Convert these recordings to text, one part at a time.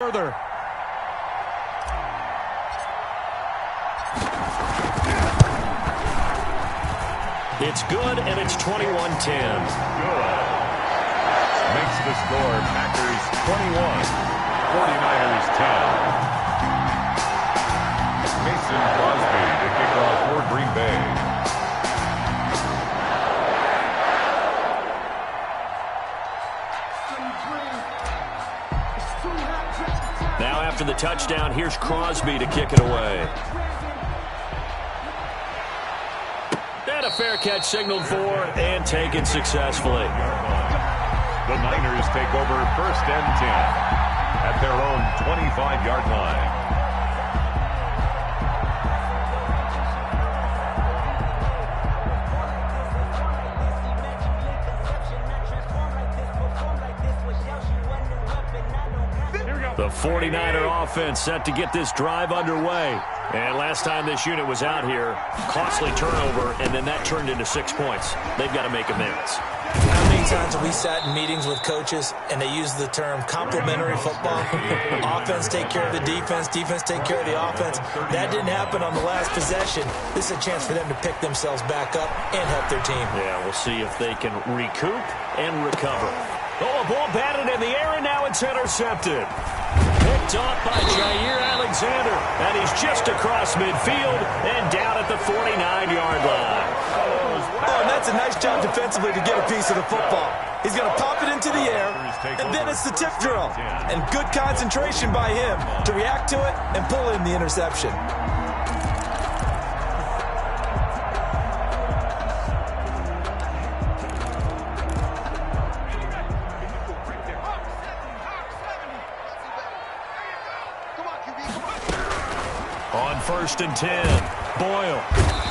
further. It's good, and it's 21-10. Good. Makes the score Packers 21, 49ers 10. Mason Crosby to kick off for Green Bay. Now after the touchdown, here's Crosby to kick it away. And a fair catch signaled for and taken successfully. The Niners take over 1st and 10 at their own 25-yard line. The 49er offense set to get this drive underway. And last time this unit was out here, costly turnover, and then that turned into 6 points. They've got to make amends. How many times have we sat in meetings with coaches and they use the term complementary football? Offense take care of the defense, defense take care of the offense. That didn't happen on the last possession. This is a chance for them to pick themselves back up and help their team. Yeah, we'll see if they can recoup and recover. Oh, a ball batted in the air, and now it's intercepted. Picked off by Jair Alexander, and he's just across midfield and down at the 49-yard line. Oh, and that's a nice job defensively to get a piece of the football. He's going to pop it into the air, and then it's the tip drill. And good concentration by him to react to it and pull in the interception. On 1st and 10, Boyle.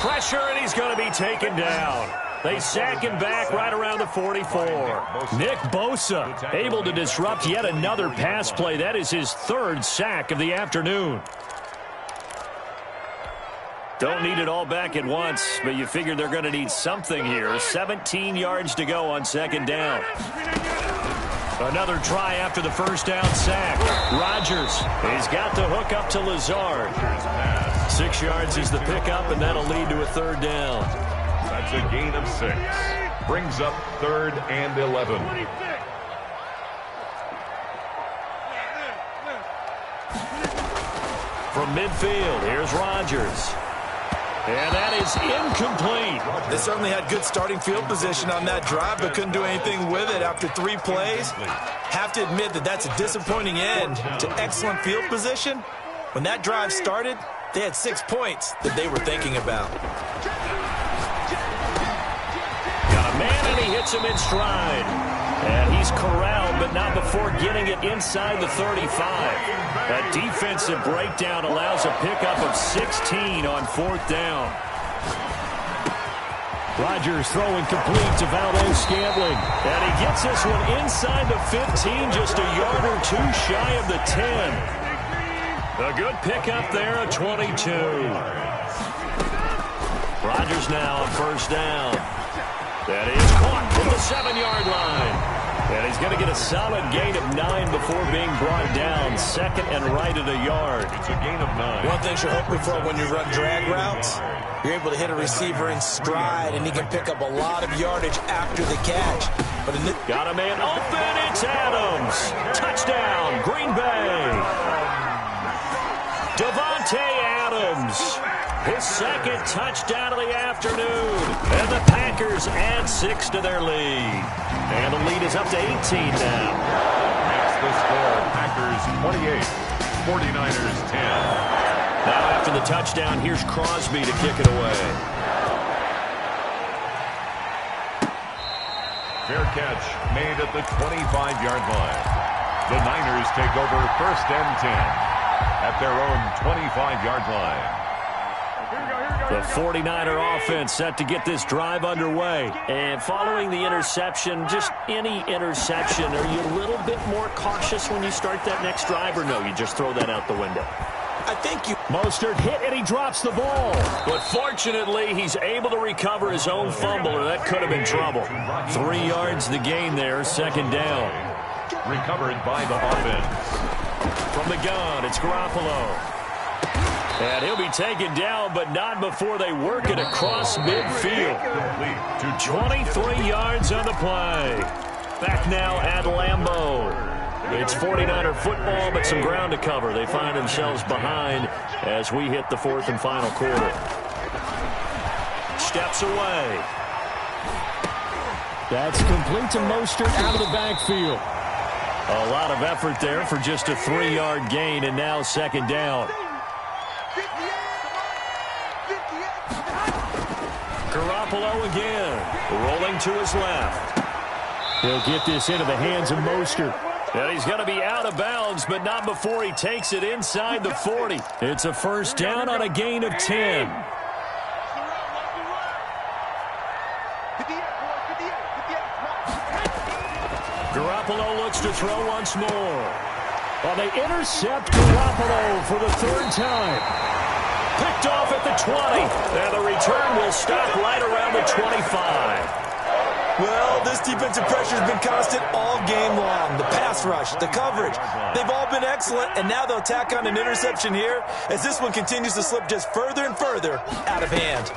Pressure, and he's going to be taken down. They sack him back right around the 44. Nick Bosa able to disrupt yet another pass play. That is his 3rd sack of the afternoon. Don't need it all back at once, but you figure they're going to need something here. 17 yards to go on 2nd down. Another try after the 1st down sack. Rodgers, he's got the hook up to Lazard. 6 yards is the pickup, and that'll lead to a 3rd down. That's a gain of 6. Brings up 3rd and 11. From midfield, here's Rodgers. And that is incomplete. They certainly had good starting field position on that drive, but couldn't do anything with it after 3 plays. Have to admit that that's a disappointing end to excellent field position. When that drive started, they had 6 points that they were thinking about. Got a man, and he hits him in stride. And he's corralled, but not before getting it inside the 35. That defensive breakdown allows a pickup of 16 on 4th down. Rodgers throwing complete to Valdez-Scantling. And he gets this one inside the 15, just a yard or 2 shy of the 10. A good pickup there at 22. Rodgers now on 1st down. That is caught from the 7-yard line. And he's going to get a solid gain of 9 before being brought down. 2nd and right at a yard. It's a gain of 9. One thing you're hoping for when you run drag routes, you're able to hit a receiver in stride, and he can pick up a lot of yardage after the catch. But got a man open. It's Adams. Touchdown, Green Bay. Davante Adams. His 2nd touchdown of the afternoon. And the Packers add 6 to their lead. And the lead is up to 18 now. That's the score. Packers 28, 49ers 10. Now after the touchdown, here's Crosby to kick it away. Fair catch made at the 25-yard line. The Niners take over 1st and 10 at their own 25-yard line. The 49er offense set to get this drive underway. And following the interception, just any interception, are you a little bit more cautious when you start that next drive, or no, you just throw that out the window? I think you... Mostert hit, and he drops the ball. But fortunately, he's able to recover his own fumble, or that could have been trouble. 3 yards the gain there, 2nd down. Recovered by the offense. From the gun, it's Garoppolo. And he'll be taken down, but not before they work it across midfield. 23 yards on the play. Back now at Lambeau. It's 49er football, but some ground to cover. They find themselves behind as we hit the fourth and final quarter. Steps away. That's complete to Mostert out of the backfield. A lot of effort there for just a 3-yard gain, and now second down. Garoppolo again, rolling to his left. He'll get this into the hands of Mostert. And he's going to be out of bounds, but not before he takes it inside the 40. It's a first down on a gain of 10. Garoppolo looks to throw once more. Well, they intercept Garoppolo for the third time. Picked off at the 20. And the return will stop right around the 25. Well, this defensive pressure has been constant all game long. The pass rush, the coverage, they've all been excellent, and now they'll tack on an interception here as this one continues to slip just further and further out of hand.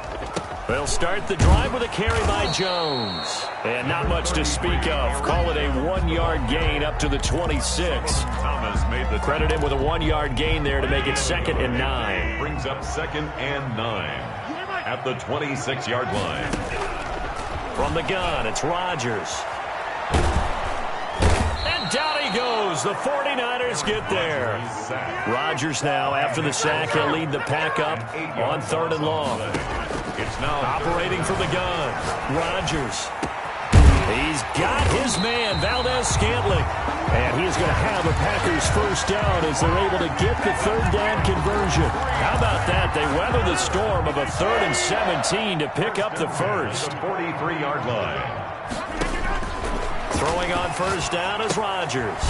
They'll start the drive with a carry by Jones. And not much to speak of. Call it a 1-yard gain up to the 26. Thomas made the credit him with a 1-yard gain there to make it 2nd and 9. Brings up 2nd and 9 at the 26-yard line. From the gun, it's Rodgers. And down he goes. The 49ers get there. Rodgers now, after the sack, he'll lead the pack up on 3rd and long. It's now operating from the gun. Rodgers. He's got his man, Valdez-Scantling. And he's going to have a Packers first down as they're able to get the 3rd down conversion. How about that? They weather the storm of a 3rd and 17 to pick up the first. 43-yard line. Throwing on first down is Rodgers.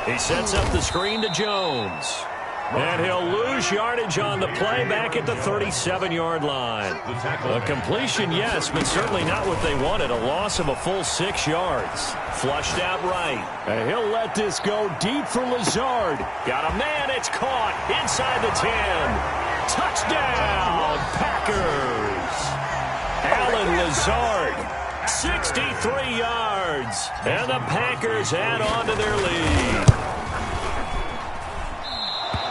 He sets up the screen to Jones. And he'll lose yardage on the play back at the 37-yard line. A completion, yes, but certainly not what they wanted. A loss of a full 6 yards. Flushed out right. And he'll let this go deep for Lazard. Got a man, it's caught inside the 10. Touchdown, Packers. Alan Lazard, 63 yards. And the Packers add on to their lead.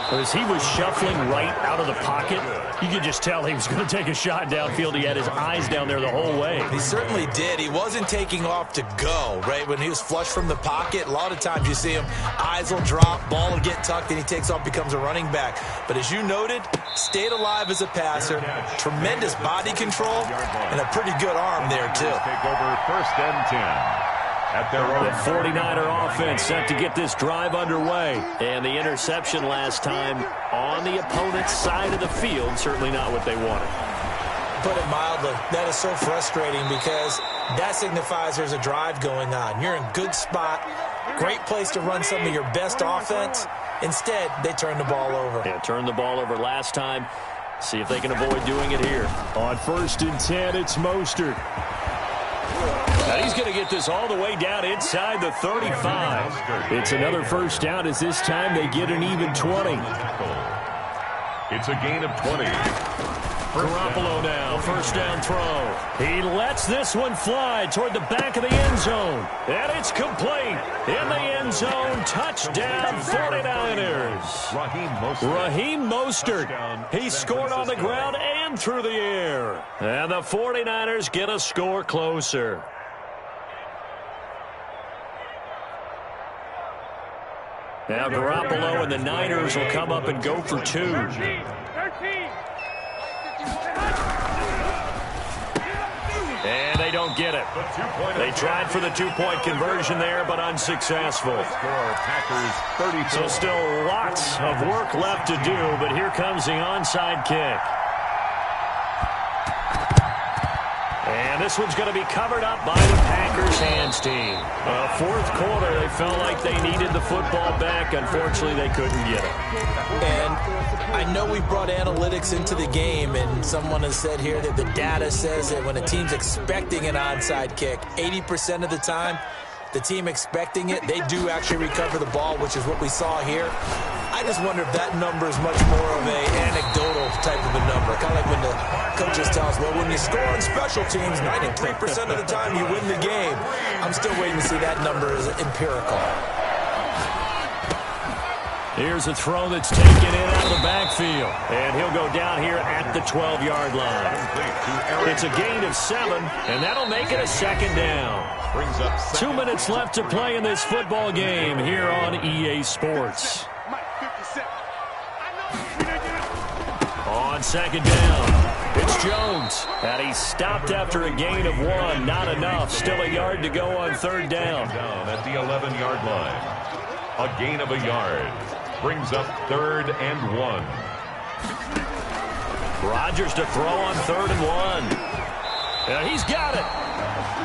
As he was shuffling right out of the pocket, you could just tell he was going to take a shot downfield. He had his eyes down there the whole way. He certainly did. He wasn't taking off to go, right? When he was flush from the pocket, a lot of times you see him, eyes will drop, ball will get tucked, and he takes off, becomes a running back. But as you noted, stayed alive as a passer, tremendous body control, and a pretty good arm there, too. Take over 1st and 10. At their own. The 49er offense set to get this drive underway. And the interception last time on the opponent's side of the field, certainly not what they wanted. Put it mildly, that is so frustrating because that signifies there's a drive going on. You're in good spot, great place to run some of your best offense. Instead, they turn the ball over. Yeah, turned the ball over last time. See if they can avoid doing it here. On 1st and 10, it's Mostert. Now he's going to get this all the way down inside the 35. It's another first down as this time they get an even 20. It's a gain of 20. Garoppolo now, first down throw. He lets this one fly toward the back of the end zone. And it's complete. In the end zone, touchdown 49ers. Raheem Mostert. He scored on the ground and through the air. And the 49ers get a score closer. Now Garoppolo and the Niners will come up and go for 2. And they don't get it. They tried for the 2-point conversion there, but unsuccessful. So still lots of work left to do, but here comes the onside kick. And this one's going to be covered up by the Packers hands team. Fourth quarter, they felt like they needed the football back. Unfortunately, they couldn't get it. And I know we brought analytics into the game, and someone has said here that the data says that when a team's expecting an onside kick, 80% of the time, the team expecting it, they do actually recover the ball, which is what we saw here. I just wonder if that number is much more of a anecdotal type of a number. Kind of like when the coaches tell us, well, when you score on special teams, 93% of the time you win the game. I'm still waiting to see that number as empirical. Here's a throw that's taken in out of the backfield. And he'll go down here at the 12-yard line. It's a gain of 7, and that'll make it a second down. 2 minutes left to play in this football game here on EA Sports. On second down, it's Jones. And he's stopped after a gain of 1. Not enough. Still a yard to go on third down. At the 11-yard line. A gain of a yard. Brings up 3rd and 1. Rodgers to throw on 3rd and 1. And he's got it.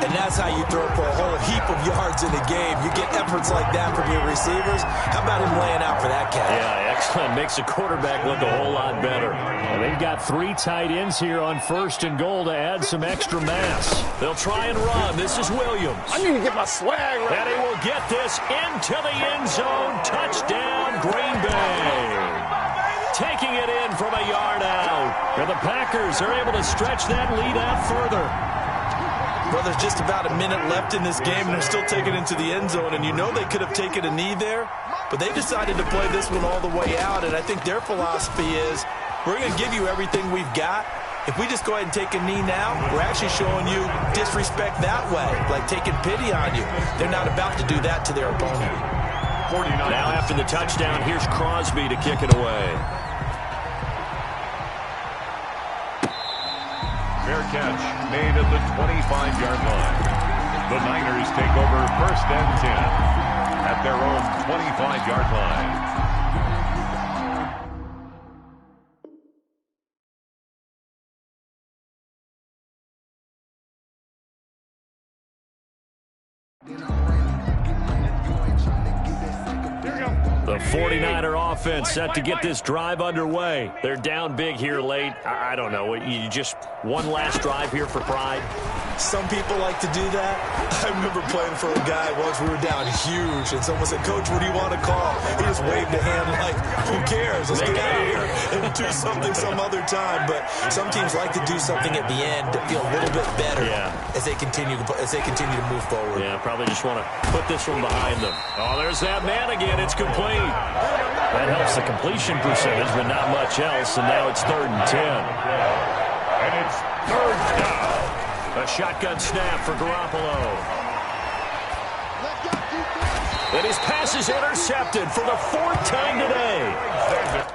And that's how you throw for a whole heap of yards in a game. You get efforts like that from your receivers. How about him laying out for that catch? Yeah, excellent. Makes the quarterback look a whole lot better. And they've got 3 tight ends here on 1st and goal to add some extra mass. They'll try and run. This is Williams. I need to get my swag right. And he will get this into the end zone. Touchdown, Green Bay. Taking it in from a yard out. And the Packers are able to stretch that lead out further. Well, there's just about a minute left in this game, and they're still taking it into the end zone. And you know they could have taken a knee there, but they decided to play this one all the way out. And I think their philosophy is, we're going to give you everything we've got. If we just go ahead and take a knee now, we're actually showing you disrespect that way, like taking pity on you. They're not about to do that to their opponent. Now after the touchdown, here's Crosby to kick it away. Fair catch made at the 25-yard line. The Niners take over 1st and 10 at their own 25-yard line. The 49er offense set to get this drive underway. They're down big here late. I don't know. You just one last drive here for pride? Some people like to do that. I remember playing for a guy once. We were down huge, and someone said, Coach, what do you want to call? He just waved a hand like, who cares? Let's get out of here and do something some other time. But some teams like to do something at the end to feel a little bit better as they continue to move forward. Yeah, probably just want to put this one behind them. Oh, there's that man again. It's complete. That helps the completion percentage, but not much else. And now it's 3rd and 10. And it's 3rd down. A shotgun snap for Garoppolo. And his pass is intercepted for the 4th time today.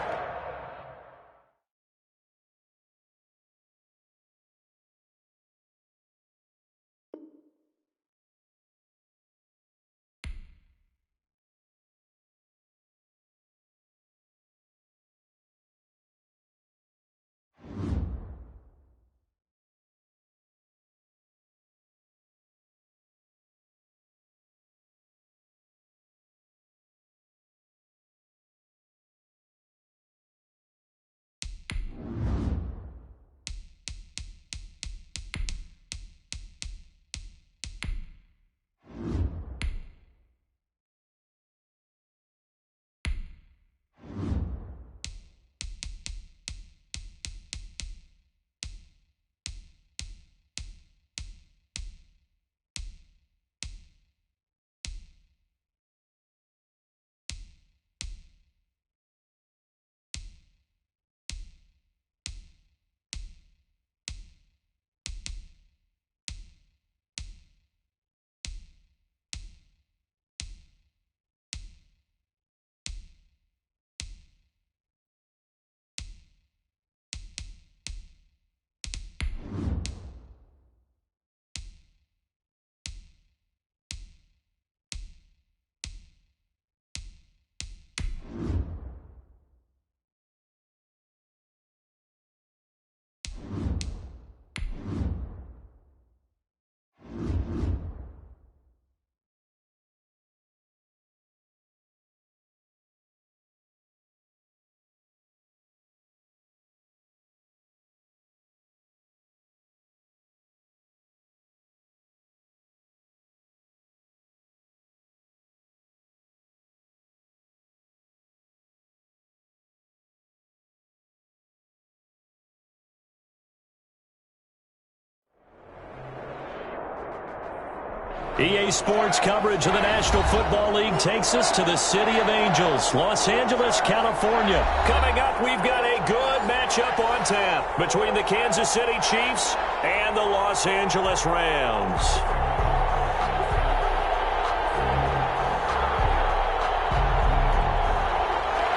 EA Sports coverage of the National Football League takes us to the City of Angels, Los Angeles, California. Coming up, we've got a good matchup on tap between the Kansas City Chiefs and the Los Angeles Rams.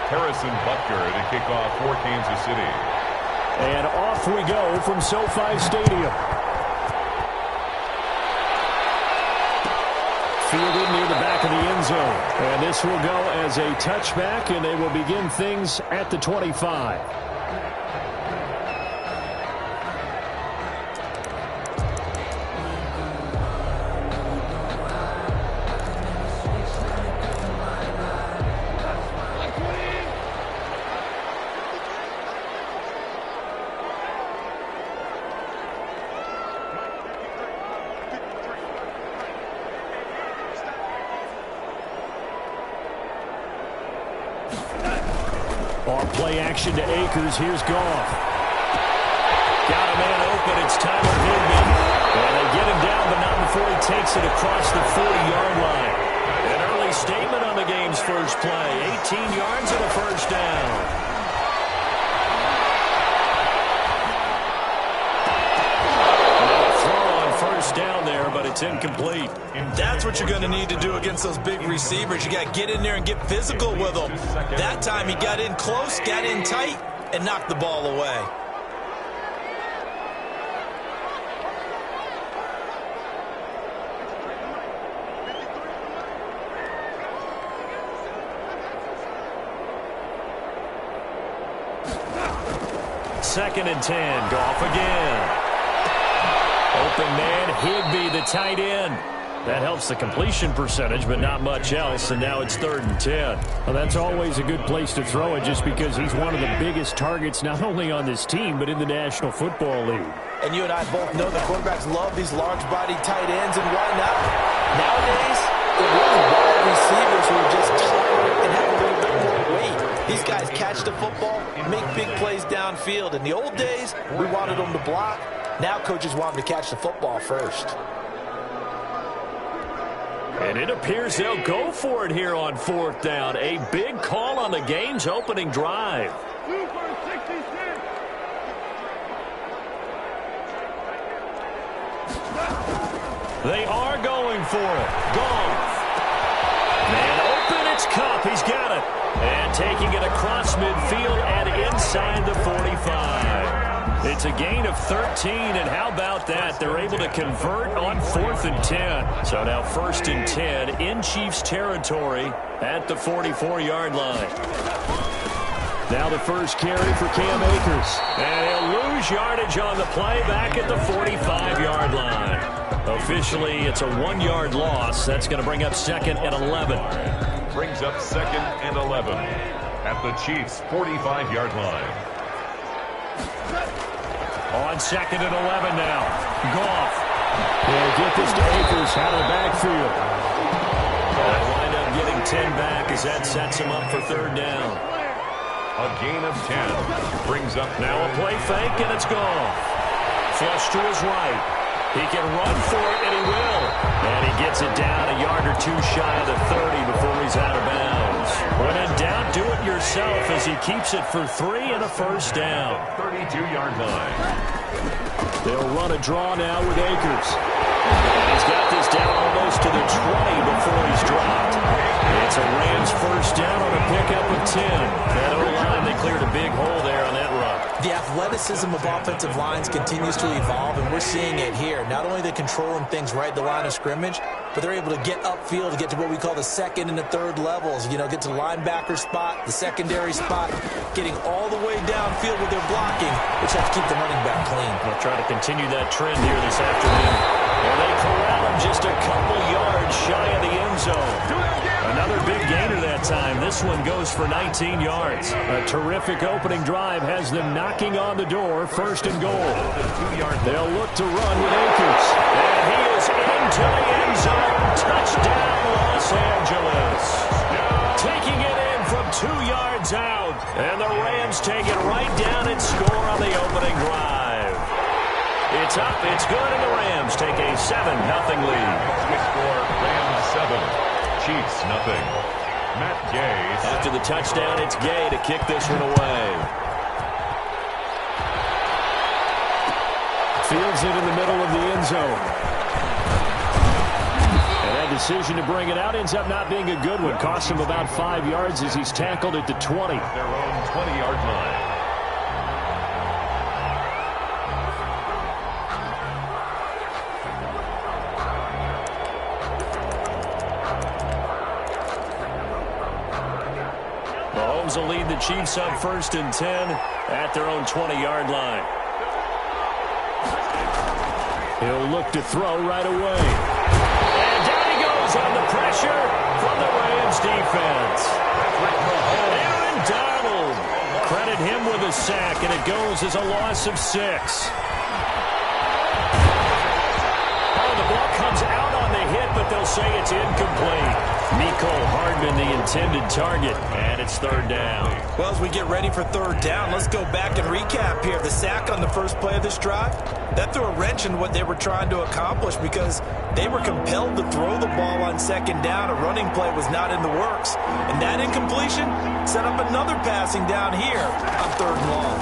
Harrison Butker to kick off for Kansas City. And off we go from SoFi Stadium. Fielded near the back of the end zone. And this will go as a touchback, and they will begin things at the 25. Play action to Akers. Here's Goff. Got a man open. It's Tyler Higbee. And they get him down, but not before he takes it across the 40-yard line. An early statement on the game's first play. 18 yards and a first down. Down there, but it's incomplete. That's what you're going to need to do against those big receivers. You got to get in there and get physical with them. That time he got in close, got in tight, and knocked the ball away. Second and 10. Goff again. Open man, Higbee, the tight end. That helps the completion percentage, but not much else, and now it's 3rd and 10. Well, that's always a good place to throw it just because he's one of the biggest targets not only on this team, but in the National Football League. And you and I both know the quarterbacks love these large-bodied tight ends, and why not? Nowadays, they're really wide receivers who are just taller and have a little bit more weight. These guys catch the football, make big plays downfield. In the old days, we wanted them to block. Now coaches want them to catch the football first. And it appears they'll go for it here on 4th down. A big call on the game's opening drive. They are going for it. Goff. Man open, it's Kupp. He's got it. And taking it across midfield and inside the 45. It's a gain of 13, and how about that? They're able to convert on 4th and 10. So now 1st and 10 in Chiefs territory at the 44-yard line. Now the first carry for Cam Akers. And he'll lose yardage on the play back at the 45-yard line. Officially, it's a 1-yard loss. That's going to bring up 2nd and 11. Brings up 2nd and 11 at the Chiefs' 45-yard line. On 2nd and 11 now. Goff. They'll get this to Akers out of the backfield. They'll wind up getting 10 back as that sets him up for 3rd down. A gain of 10 brings up now a play fake, and it's Goff. Flush to his right. He can run for it, and he will. And he gets it down a yard or two shy of the 30 before he's out of bounds. When in doubt, do it yourself as he keeps it for 3 and a first down. 32-yard line. They'll run a draw now with Akers. He's got this down almost to the 20 before he's dropped. It's a Rams first down on a pickup of 10. That O-line, they cleared a big hole there on that run. The athleticism of offensive lines continues to evolve, and we're seeing it here. Not only are they controlling things right at the line of scrimmage, but they're able to get upfield to get to what we call the 2nd and the 3rd levels. You know, get to the linebacker spot, the secondary spot, getting all the way downfield with their blocking, which have to keep the running back clean. They'll try to continue that trend here this afternoon. And they corral him just a couple yards shy of the end zone. Another big gainer that time. This one goes for 19 yards. A terrific opening drive has them knocking on the door. 1st and goal. They'll look to run with Akers. And he is into the end zone. Touchdown, Los Angeles. Taking it in from 2 yards out. And the Rams take it right down and score on the opening drive. It's up, it's good, and the Rams take a 7-0 lead. Score, Rams 7, Chiefs nothing. Matt Gay. After the touchdown, it's Gay to kick this one away. Fields it in the middle of the end zone. And that decision to bring it out ends up not being a good one. Cost him about 5 yards as he's tackled at the 20. Their own 20-yard line. Mahomes will lead the Chiefs up 1st and 10 at their own 20-yard line. He'll look to throw right away. And down he goes on the pressure from the Rams defense. Aaron Donald. Credit him with a sack, and it goes as a loss of 6. Oh, the ball comes out on the hit, but they'll say it's incomplete. Mecole Hardman, the intended target, and it's 3rd down. Well, as we get ready for 3rd down, let's go back and recap here. The sack on the first play of this drive, that threw a wrench in what they were trying to accomplish because they were compelled to throw the ball on 2nd down. A running play was not in the works. And that incompletion set up another passing down here on 3rd and long.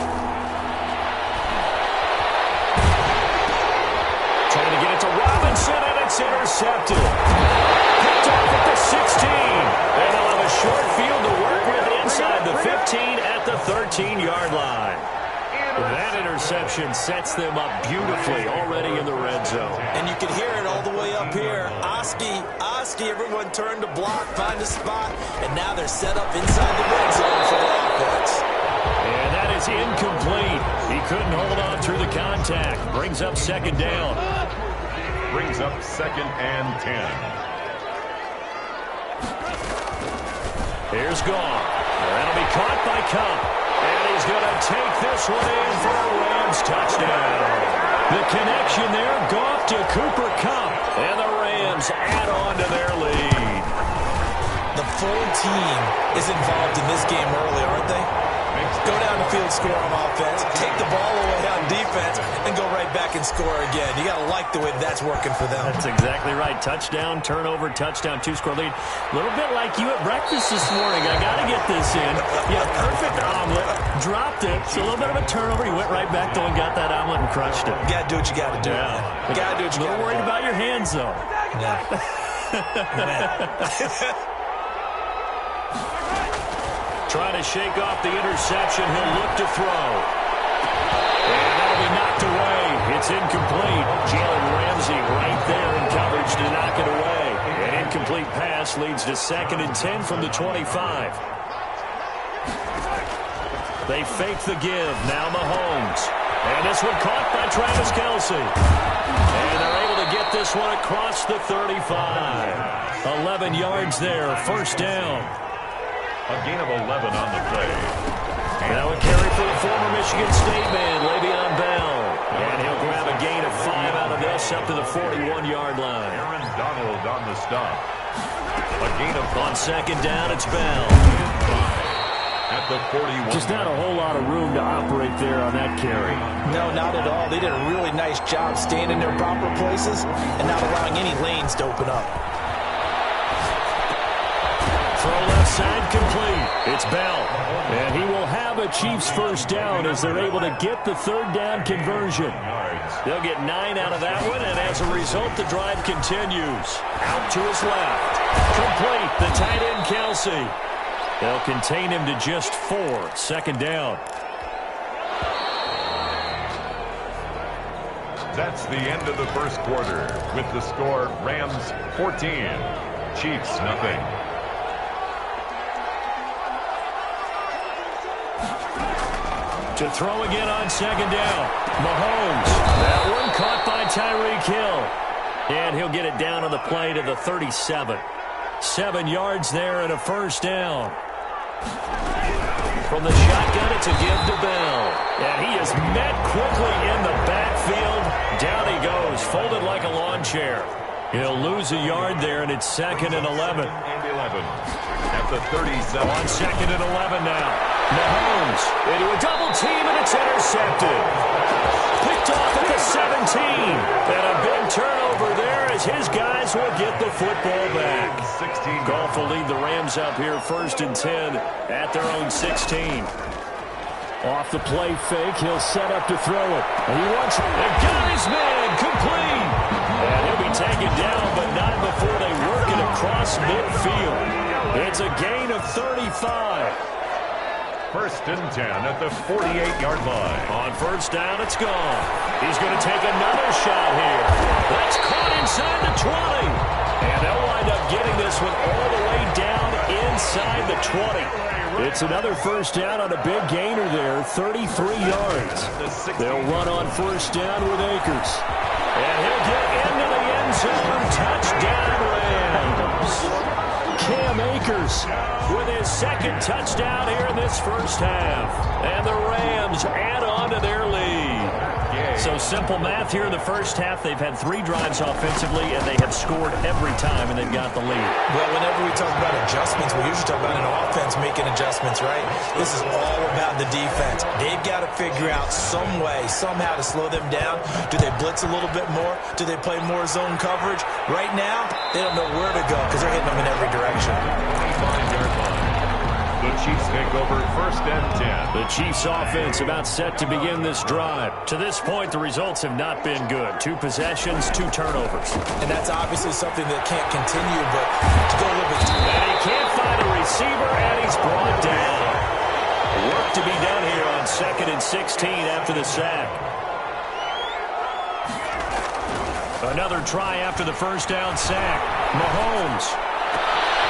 Trying to get it to Robinson, and it's intercepted. Picked off at the 16. And they'll have a short field to work with inside the 15 at the 13-yard line. That interception sets them up beautifully already in the red zone. And you can hear it all the way up here. Oski, everyone turned to block, find a spot, and now they're set up inside the red zone for the offense. And that is incomplete. He couldn't hold on through the contact. Brings up 2nd down. Brings up 2nd and 10. Here's Goff. That'll be caught by Cup. And he's going to take this one in for a Rams touchdown. The connection there, Goff to Cooper Kupp. And the Rams add on to their lead. The full team is involved in this game early, aren't they? Go down the field, score on offense, take the ball away on defense, and go right back and score again. You got to like the way that's working for them. That's exactly right. Touchdown, turnover, touchdown, 2-score lead. A little bit like you at breakfast this morning. I got to get this in. Yeah, perfect omelet. Dropped it. So a little bit of a turnover. You went right back though and got that omelet and crushed it. You got to do what you got to do. Yeah. You got to do what you got to do. A little worried about your hands, though. Yeah. Trying to shake off the interception. He'll look to throw. And that'll be knocked away. It's incomplete. Jalen Ramsey right there in coverage to knock it away. An incomplete pass leads to 2nd and 10 from the 25. They fake the give. Now Mahomes. And this one caught by Travis Kelce. And they're able to get this one across the 35. 11 yards there. 1st down. A gain of 11 on the play. Now a carry for the former Michigan State man, Le'Veon Bell. And he'll grab a gain of 5 out of this up to the 41-yard line. Aaron Donald on the stop. A gain of 5. On 2nd down, it's Bell. At the 41. Just not a whole lot of room to operate there on that carry. No, not at all. They did a really nice job staying in their proper places and not allowing any lanes to open up. Throw left side complete. It's Bell. And he will have a Chiefs 1st down as they're able to get the 3rd down conversion. They'll get 9 out of that one, and as a result, the drive continues. Out to his left. Complete. The tight end, Kelce. They'll contain him to just 4. 2nd down. That's the end of the 1st quarter with the score Rams 14, Chiefs nothing. To throw again on 2nd down. Mahomes. That one caught by Tyreek Hill. And he'll get it down on the play to the 37. 7 yards there and a 1st down. From the shotgun, it's a give to Bell. And he is met quickly in the backfield. Down he goes, folded like a lawn chair. He'll lose a yard there, and it's 2nd and 11. And 11 at the 37. On 2nd and 11 now. Mahomes into a double team, and it's intercepted. Picked off off at the 17. And a big turnover there as his guys will get the football back. Goff will lead the Rams up here 1st and 10 at their own 16. Off the play fake, he'll set up to throw it. And he wants it. And got his man, complete. And he'll be taken down, but not before they work it across midfield. It's a gain of 35. 1st and 10 at the 48-yard line. On 1st down, it's gone. He's going to take another shot here. That's caught inside the 20. And they'll wind up getting this one all the way down inside the 20. It's another 1st down on a big gainer there, 33 yards. They'll run on 1st down with Akers. And he'll get into the end zone. Touchdown, Rams. Cam Akers with his 2nd touchdown here in this 1st half. And the Rams add on to their lead. So simple math here in the 1st half. They've had 3 drives offensively, and they have scored every time, and they've got the lead. Well, whenever we talk about adjustments, we usually talk about an offense making adjustments, right? This is all about the defense. They've got to figure out some way, somehow to slow them down. Do they blitz a little bit more? Do they play more zone coverage? Right now, they don't know where to go because they're hitting them in every direction. 25-yard line. The Chiefs take over 1st and 10. The Chiefs offense about set to begin this drive. To this point, the results have not been good. 2 possessions, 2 turnovers. And that's obviously something that can't continue, but to go a little bit deeper. And he can't find a receiver, and he's brought down. Work to be done here on 2nd and 16 after the sack. Another try after the 1st down sack. Mahomes.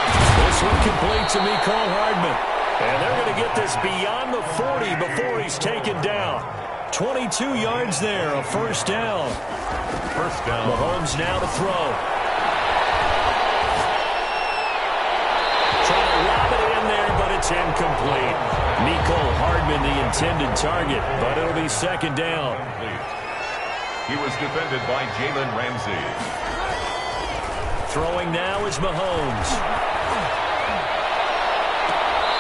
This one complete to Mecole Hardman. And they're going to get this beyond the 40 before he's taken down. 22 yards there, a 1st down. 1st down. Mahomes now to throw. Trying to lob it in there, but it's incomplete. Mecole Hardman, the intended target, but it'll be 2nd down. He was defended by Jalen Ramsey. Throwing now is Mahomes.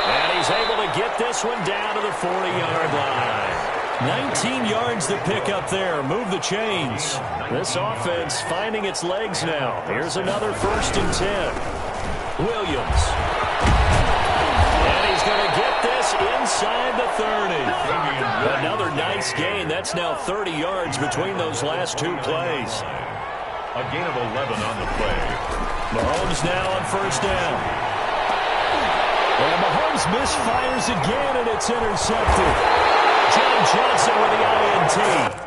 And he's able to get this one down to the 40-yard line. 19 yards to pick up there. Move the chains. This offense finding its legs now. Here's another 1st and 10. Williams. And he's going to get this inside the 30. Another nice gain. That's now 30 yards between those last 2 plays. A gain of 11 on the play. Mahomes now on 1st down. And Mahomes misfires again, and it's intercepted. John Johnson with the INT.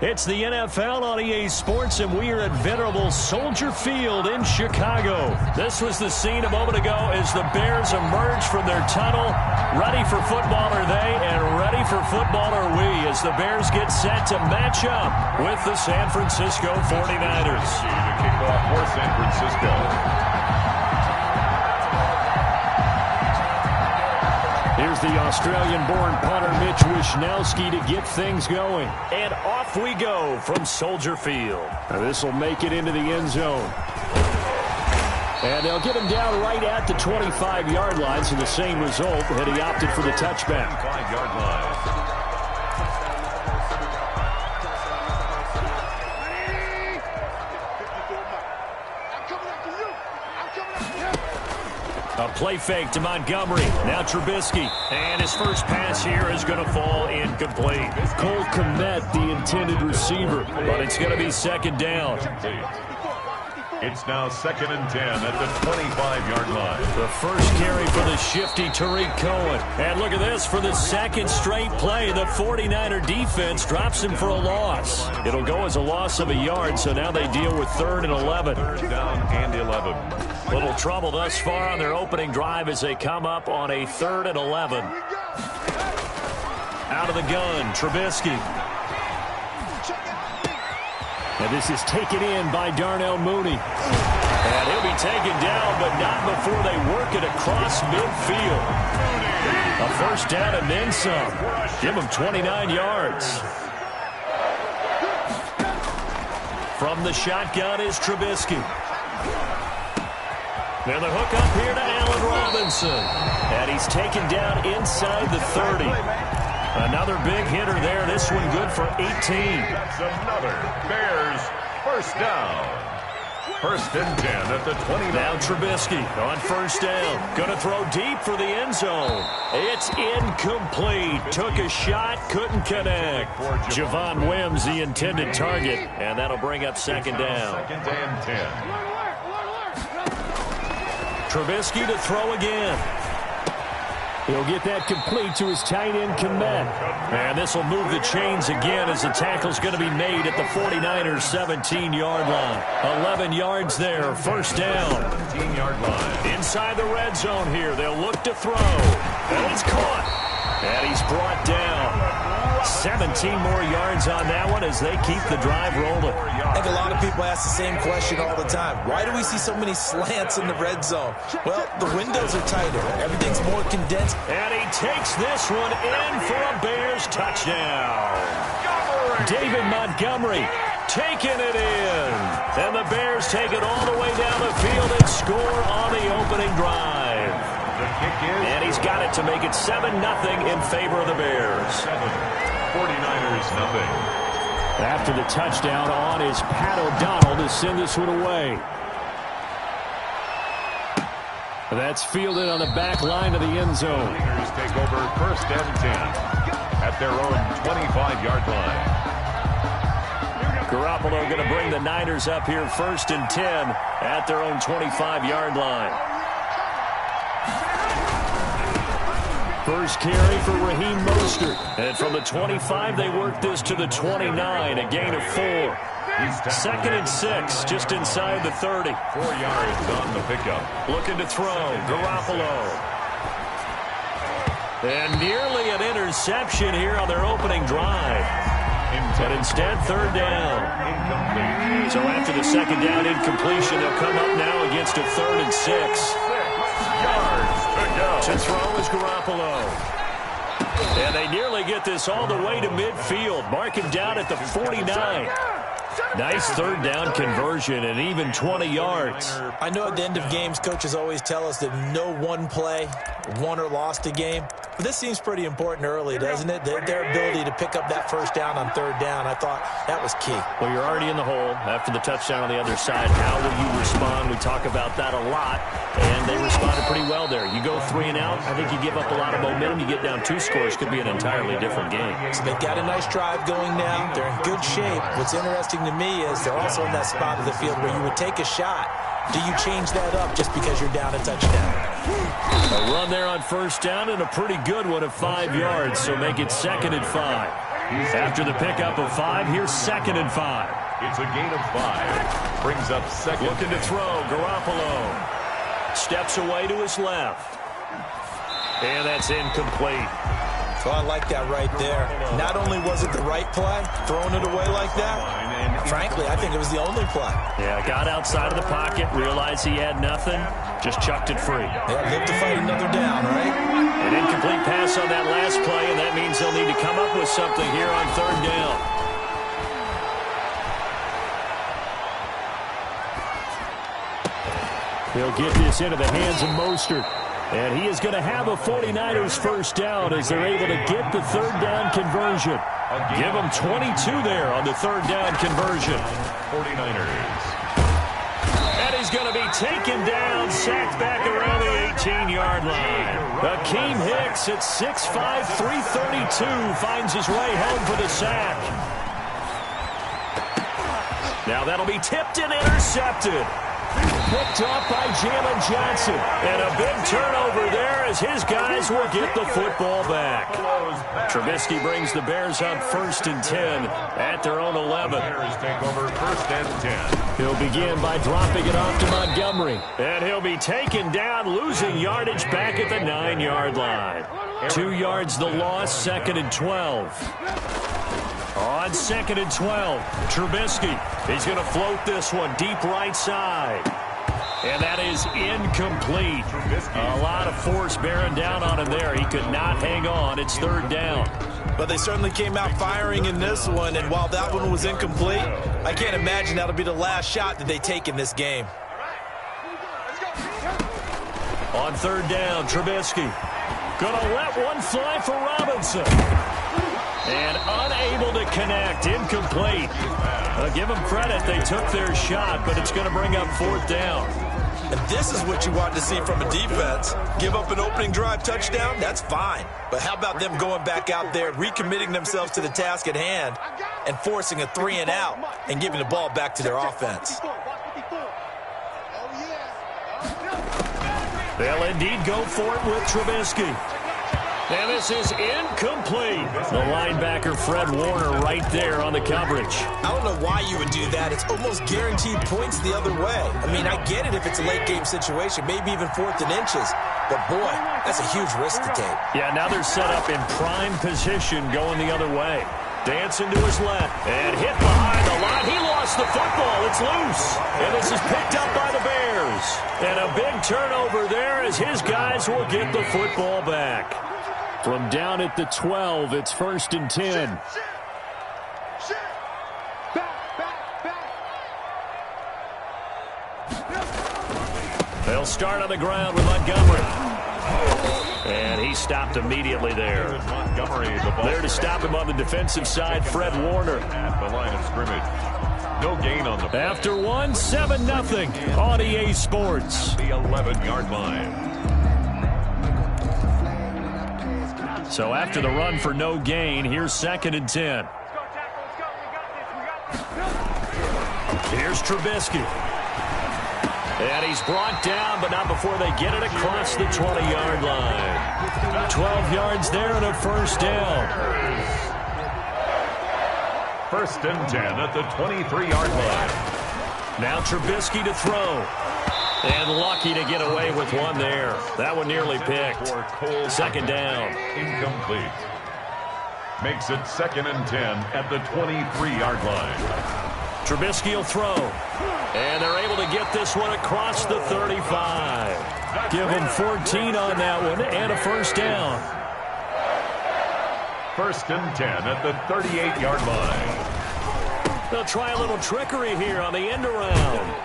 It's the NFL on EA Sports, and we are at venerable Soldier Field in Chicago. This was the scene a moment ago as the Bears emerged from their tunnel. Ready for football are they, and ready for football are we, as the Bears get set to match up with the San Francisco 49ers. The kickoff for San Francisco. Here's the Australian-born punter Mitch Wishnowsky to get things going. And off we go from Soldier Field. This will make it into the end zone. And they'll get him down right at the 25-yard line, so the same result had he opted for the touchback. 25-yard line. A play fake to Montgomery. Now Trubisky. And his first pass here is going to fall incomplete. Cole Kmet, the intended receiver. But it's going to be second down. It's now 2nd and 10 at the 25-yard line. The first carry for the shifty Tariq Cohen. And look at this. For the second straight play, the 49er defense drops him for a loss. It'll go as a loss of a yard, so now they deal with 3rd and 11. 3rd down and 11. Little trouble thus far on their opening drive as they come up on a 3rd and 11. Out of the gun, Trubisky. And this is taken in by Darnell Mooney. And he'll be taken down, but not before they work it across midfield. A first down and then some. Give him 29 yards. From the shotgun is Trubisky. Now the hook up here to Allen Robinson. And he's taken down inside the 30. Another big hitter there. This one good for 18. That's another Bears first down. 1st and 10 at the 29. Now Trubisky on first down. Going to throw deep for the end zone. It's incomplete. Took a shot, couldn't connect. Javon Wims, the intended target. And that'll bring up second down. 2nd and 10. Trubisky to throw again. He'll get that complete to his tight end, Kmet. And this will move the chains again as the tackle's going to be made at the 49ers' 17-yard line. 11 yards there, first down. 17-yard line. Inside the red zone here, they'll look to throw. And it's caught. And he's brought down. 17 more yards on that one as they keep the drive rolling. I think a lot of people ask the same question all the time. Why do we see so many slants in the red zone? Well, the windows are tighter. Everything's more condensed. And he takes this one in for a Bears touchdown. David Montgomery taking it in. And the Bears take it all the way down the field and score on the opening drive. The kick is. And he's got it to make it 7-0 in favor of the Bears. 49ers nothing. After the touchdown on is Pat O'Donnell to send this one away. That's fielded on the back line of the end zone. 49ers take over 1st and 10 at their own 25-yard line. Garoppolo going to bring the Niners up here 1st and 10 at their own 25-yard line. First carry for Raheem Mostert. And from the 25, they work this to the 29, a gain of 4. 2nd and 6, just inside the 30. 4 yards on the pickup. Looking to throw, Garoppolo. And nearly an interception here on their opening drive. But instead, 3rd down. Incomplete. So after the 2nd down incompletion, they'll come up now against a 3rd and 6. 6 yards to go. To throw is Garoppolo. And they nearly get this all the way to midfield. Mark him down at the 49. Nice 3rd down conversion and even 20 yards. I know at the end of games, coaches always tell us that no one play won or lost a game. But this seems pretty important early, doesn't it? Their ability to pick up that first down on 3rd down, I thought that was key. Well, you're already in the hole after the touchdown on the other side. How will you respond? We talk about that a lot, and they responded pretty well there. You go 3 and out, I think you give up a lot of momentum. You get down 2 scores, could be an entirely different game. So they've got a nice drive going now. They're in good shape. What's interesting to me is they're also in that spot of the field where you would take a shot. Do you change that up just because you're down a touchdown? A run there on 1st down and a pretty good one of 5 yards, so make it 2nd and 5. After the pickup of 5, here's 2nd and 5. It's a gain of 5. Brings up 2nd. Looking to throw. Garoppolo steps away to his left. And that's incomplete. So I like that right there. Not only was it the right play, throwing it away like that, frankly, I think it was the only play. Yeah, got outside of the pocket, realized he had nothing, just chucked it free. Yeah, live to fight another down, right? An incomplete pass on that last play, and that means they'll need to come up with something here on 3rd down. He'll get this into the hands of Mostert. And he is going to have a 49ers first down as they're able to get the 3rd down conversion. Give them 22 there on the 3rd down conversion. 49ers. And he's going to be taken down, sacked back around the 18-yard line. Akeem Hicks at 6'5", 332 finds his way home for the sack. Now that'll be tipped and intercepted. Picked off by Jalen Johnson. And a big turnover there as his guys will get the football back. Trubisky brings the Bears up 1st and 10 at their own 11. Bears take over 1st and 10. He'll begin by dropping it off to Montgomery. And he'll be taken down, losing yardage back at the 9-yard line. 2 yards the loss, 2nd and 12. On 2nd and 12, Trubisky. He's going to float this one deep right side. And that is incomplete. A lot of force bearing down on him there. He could not hang on. It's 3rd down. But they certainly came out firing in this one, and while that one was incomplete, I can't imagine that'll be the last shot that they take in this game. On 3rd down, Trubisky. Gonna let one fly for Robinson. And unable to connect. Incomplete. Give them credit. They took their shot, but it's going to bring up 4th down. And this is what you want to see from a defense. Give up an opening drive touchdown, that's fine. But how about them going back out there, recommitting themselves to the task at hand, and forcing a 3 and out, and giving the ball back to their offense. They'll indeed go for it with Trubisky. And this is incomplete. The linebacker, Fred Warner, right there on the coverage. I don't know why you would do that. It's almost guaranteed points the other way. I mean, I get it if it's a late-game situation, maybe even 4th and inches. But, boy, that's a huge risk to take. Yeah, now they're set up in prime position going the other way. Dancing to his left. And hit behind the line. He lost the football. It's loose. And this is picked up by the Bears. And a big turnover there as his guys will get the football back. From down at the 12, it's 1st and 10. They'll start on the ground with Montgomery. And he stopped immediately there. Montgomery, there to stop him on the defensive side, Fred Warner. At the line of scrimmage. No gain on the play. After 1, 7-0 on EA Sports. The 11-yard line. So after the run for no gain, here's 2nd and 10. Here's Trubisky. And he's brought down, but not before they get it across the 20-yard line. 12 yards there and a 1st down. 1st and 10 at the 23-yard line. Now Trubisky to throw. And lucky to get away with one there. That one nearly picked. 2nd down. Incomplete. Makes it 2nd and 10 at the 23-yard line. Trubisky will throw. And they're able to get this one across the 35. Give them 14 on that one and a 1st down. 1st and 10 at the 38-yard line. They'll try a little trickery here on the end around.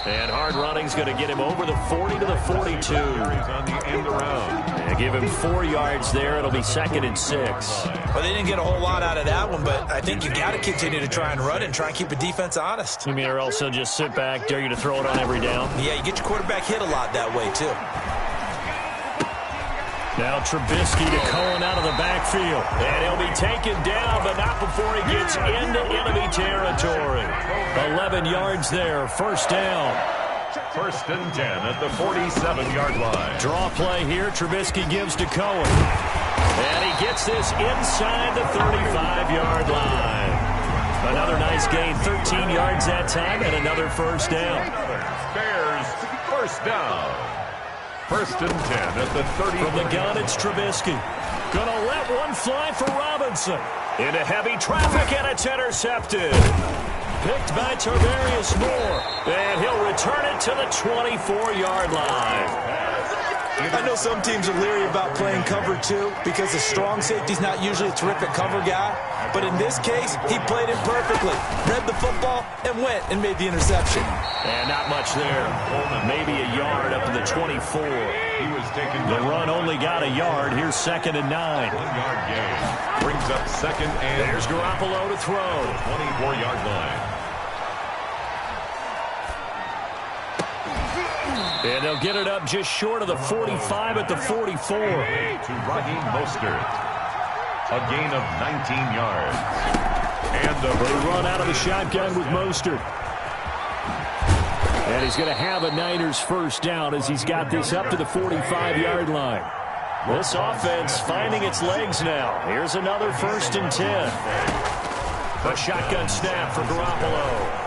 And hard running's going to get him over the 40 to the 42. He's on the end around. And give him 4 yards there. It'll be 2nd and 6. Well, they didn't get a whole lot out of that one, but I think you got to continue to try and run and try and keep the defense honest. You mean or else they'll just sit back, dare you to throw it on every down? Yeah, you get your quarterback hit a lot that way, too. Now Trubisky to Cohen out of the backfield. And he'll be taken down, but not before he gets into enemy territory. 11 yards there, 1st down. 1st and 10 at the 47-yard line. Draw play here, Trubisky gives to Cohen. And he gets this inside the 35-yard line. Another nice gain, 13 yards that time, and another first down. Bears first down. 1st and 10 at the 30. From the gun, it's Trubisky. Gonna let one fly for Robinson. Into heavy traffic, and it's intercepted. Picked by Tarvarius Moore. And he'll return it to the 24-yard line. I know some teams are leery about playing cover 2 because the strong safety's not usually a terrific cover guy. But in this case, he played it perfectly. Read the football and went and made the interception. And not much there. Maybe a yard up to the 24. He was taken. The run only got a yard. Here's 2nd and 9. 1-yard gain. Brings up 2nd and. There's Garoppolo to throw. 24-yard line. And they'll get it up just short of the 45 at the 44. To Raheem Mostert. A gain of 19 yards. And they run out of the shotgun with Mostert. And he's going to have a Niners first down as he's got this up to the 45-yard line. This offense finding its legs now. Here's another 1st and 10. A shotgun snap for Garoppolo.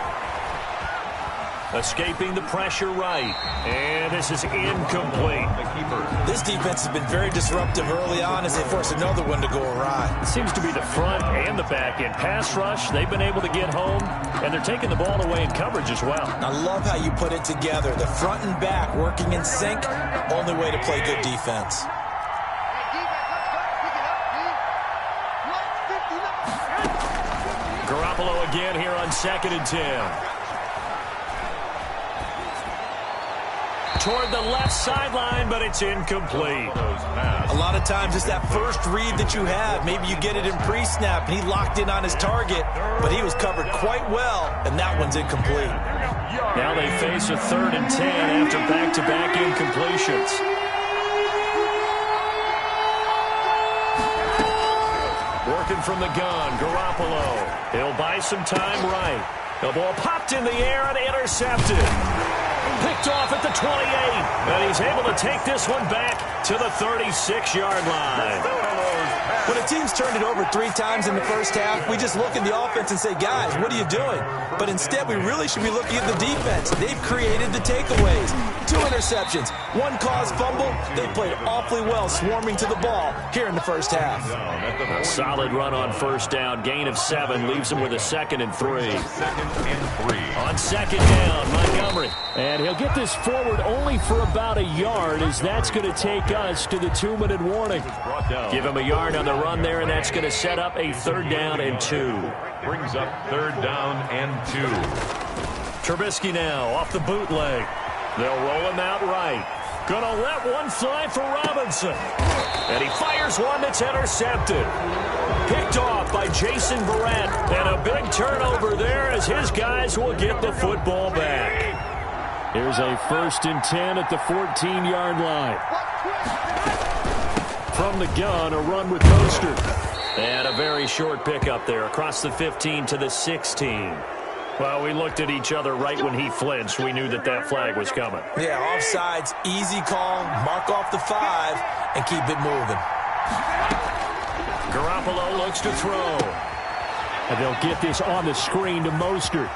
Escaping the pressure right. And this is incomplete. This defense has been very disruptive early on as they force another one to go awry. It seems to be the front and the back end. Pass rush, they've been able to get home, and they're taking the ball away in coverage as well. I love how you put it together. The front and back working in sync, only way to play good defense. Garoppolo again here on 2nd and 10. Toward the left sideline, but it's incomplete. A lot of times it's that first read that you have. Maybe you get it in pre-snap, and he locked in on his target, but he was covered quite well, and that one's incomplete. Now they face a 3rd and 10 after back-to-back incompletions. Working from the gun, Garoppolo. He'll buy some time right. The ball popped in the air and intercepted. Picked off at the 28, and he's able to take this one back to the 36-yard line. When a team's turned it over 3 times in the first half, we just look at the offense and say, guys, what are you doing? But instead, we really should be looking at the defense. They've created the takeaways. 2 interceptions, 1 caused fumble. They played awfully well swarming to the ball here in the first half. A solid run on first down. Gain of 7 leaves him with a 2nd and 3. 2nd and 3. On 2nd down, Montgomery. And he'll get this forward only for about a yard, as that's going to take us to the 2-minute warning. Give him a yard on the run there, and that's going to set up a 3rd down and 2. Brings up 3rd down and 2. Trubisky now off the bootleg. They'll roll him out right. Gonna let one fly for Robinson. And he fires one that's intercepted. Picked off by Jason Verrett. And a big turnover there as his guys will get the football back. Here's a 1st and 10 at the 14-yard line. From the gun, a run with Mostert. And a very short pickup there across the 15 to the 16. Well, we looked at each other right when he flinched. We knew that that flag was coming. Yeah, offsides, easy call, mark off the 5, and keep it moving. Garoppolo looks to throw. And they'll get this on the screen to Mostert.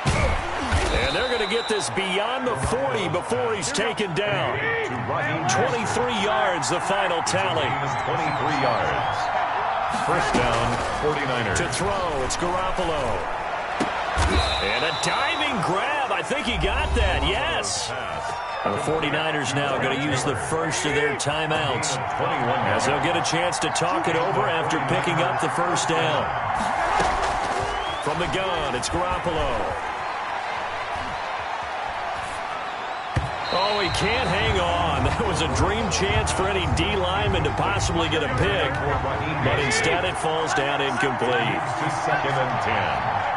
And they're going to get this beyond the 40 before he's taken down. 23 yards, the final tally. 23 yards. First down, 49ers. To throw, it's Garoppolo. And a diving grab. I think he got that, yes. And the 49ers now going to use the first of their timeouts, as they'll get a chance to talk it over after picking up the first down. From the gun, it's Garoppolo. Oh, he can't hang on. That was a dream chance for any D lineman to possibly get a pick, but instead it falls down incomplete. To 2nd and 10.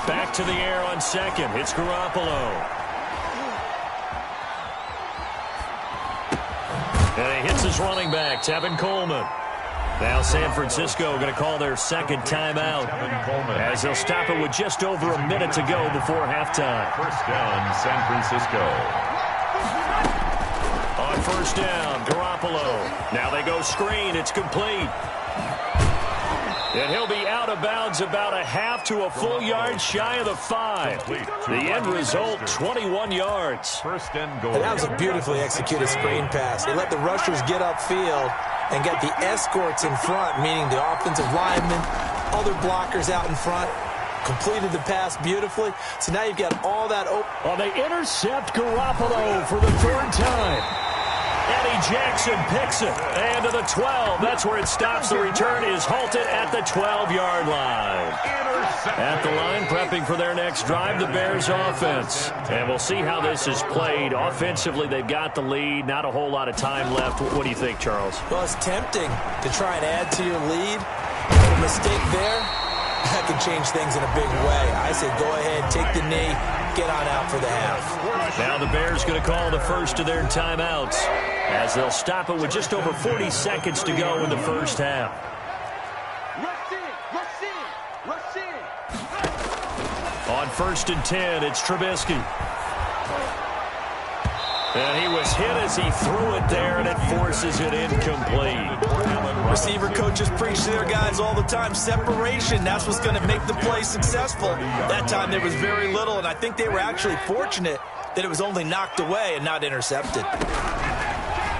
Back to the air on 2nd. It's Garoppolo. And he hits his running back, Tevin Coleman. Now San Francisco going to call their 2nd timeout, as they'll stop it with just over a minute to go before halftime. First down, San Francisco. On first down. Garoppolo. Now they go screen. It's complete. And he'll be out of bounds about a half to a full yard shy of the 5. The end result, 21 yards. First and goal. And that was a beautifully executed screen pass. They let the rushers get upfield and get the escorts in front, meaning the offensive linemen, other blockers out in front. Completed the pass beautifully. So now you've got all that open. Well, they intercept Garoppolo for the 3rd time. Eddie Jackson picks it. And to the 12. That's where it stops. The return is halted at the 12-yard line. At the line, prepping for their next drive, the Bears offense. And we'll see how this is played. Offensively, they've got the lead. Not a whole lot of time left. What do you think, Charles? Well, it's tempting to try and add to your lead. But a mistake there, that can change things in a big way. I say go ahead, take the knee, get on out for the half. Now the Bears going to call the first of their timeouts as they'll stop it with just over 40 seconds to go in the first half. On 1st and 10, it's Trubisky. And he was hit as he threw it there, and it forces it incomplete. Receiver coaches preach to their guys all the time. Separation, that's what's going to make the play successful. That time there was very little, and I think they were actually fortunate that it was only knocked away and not intercepted.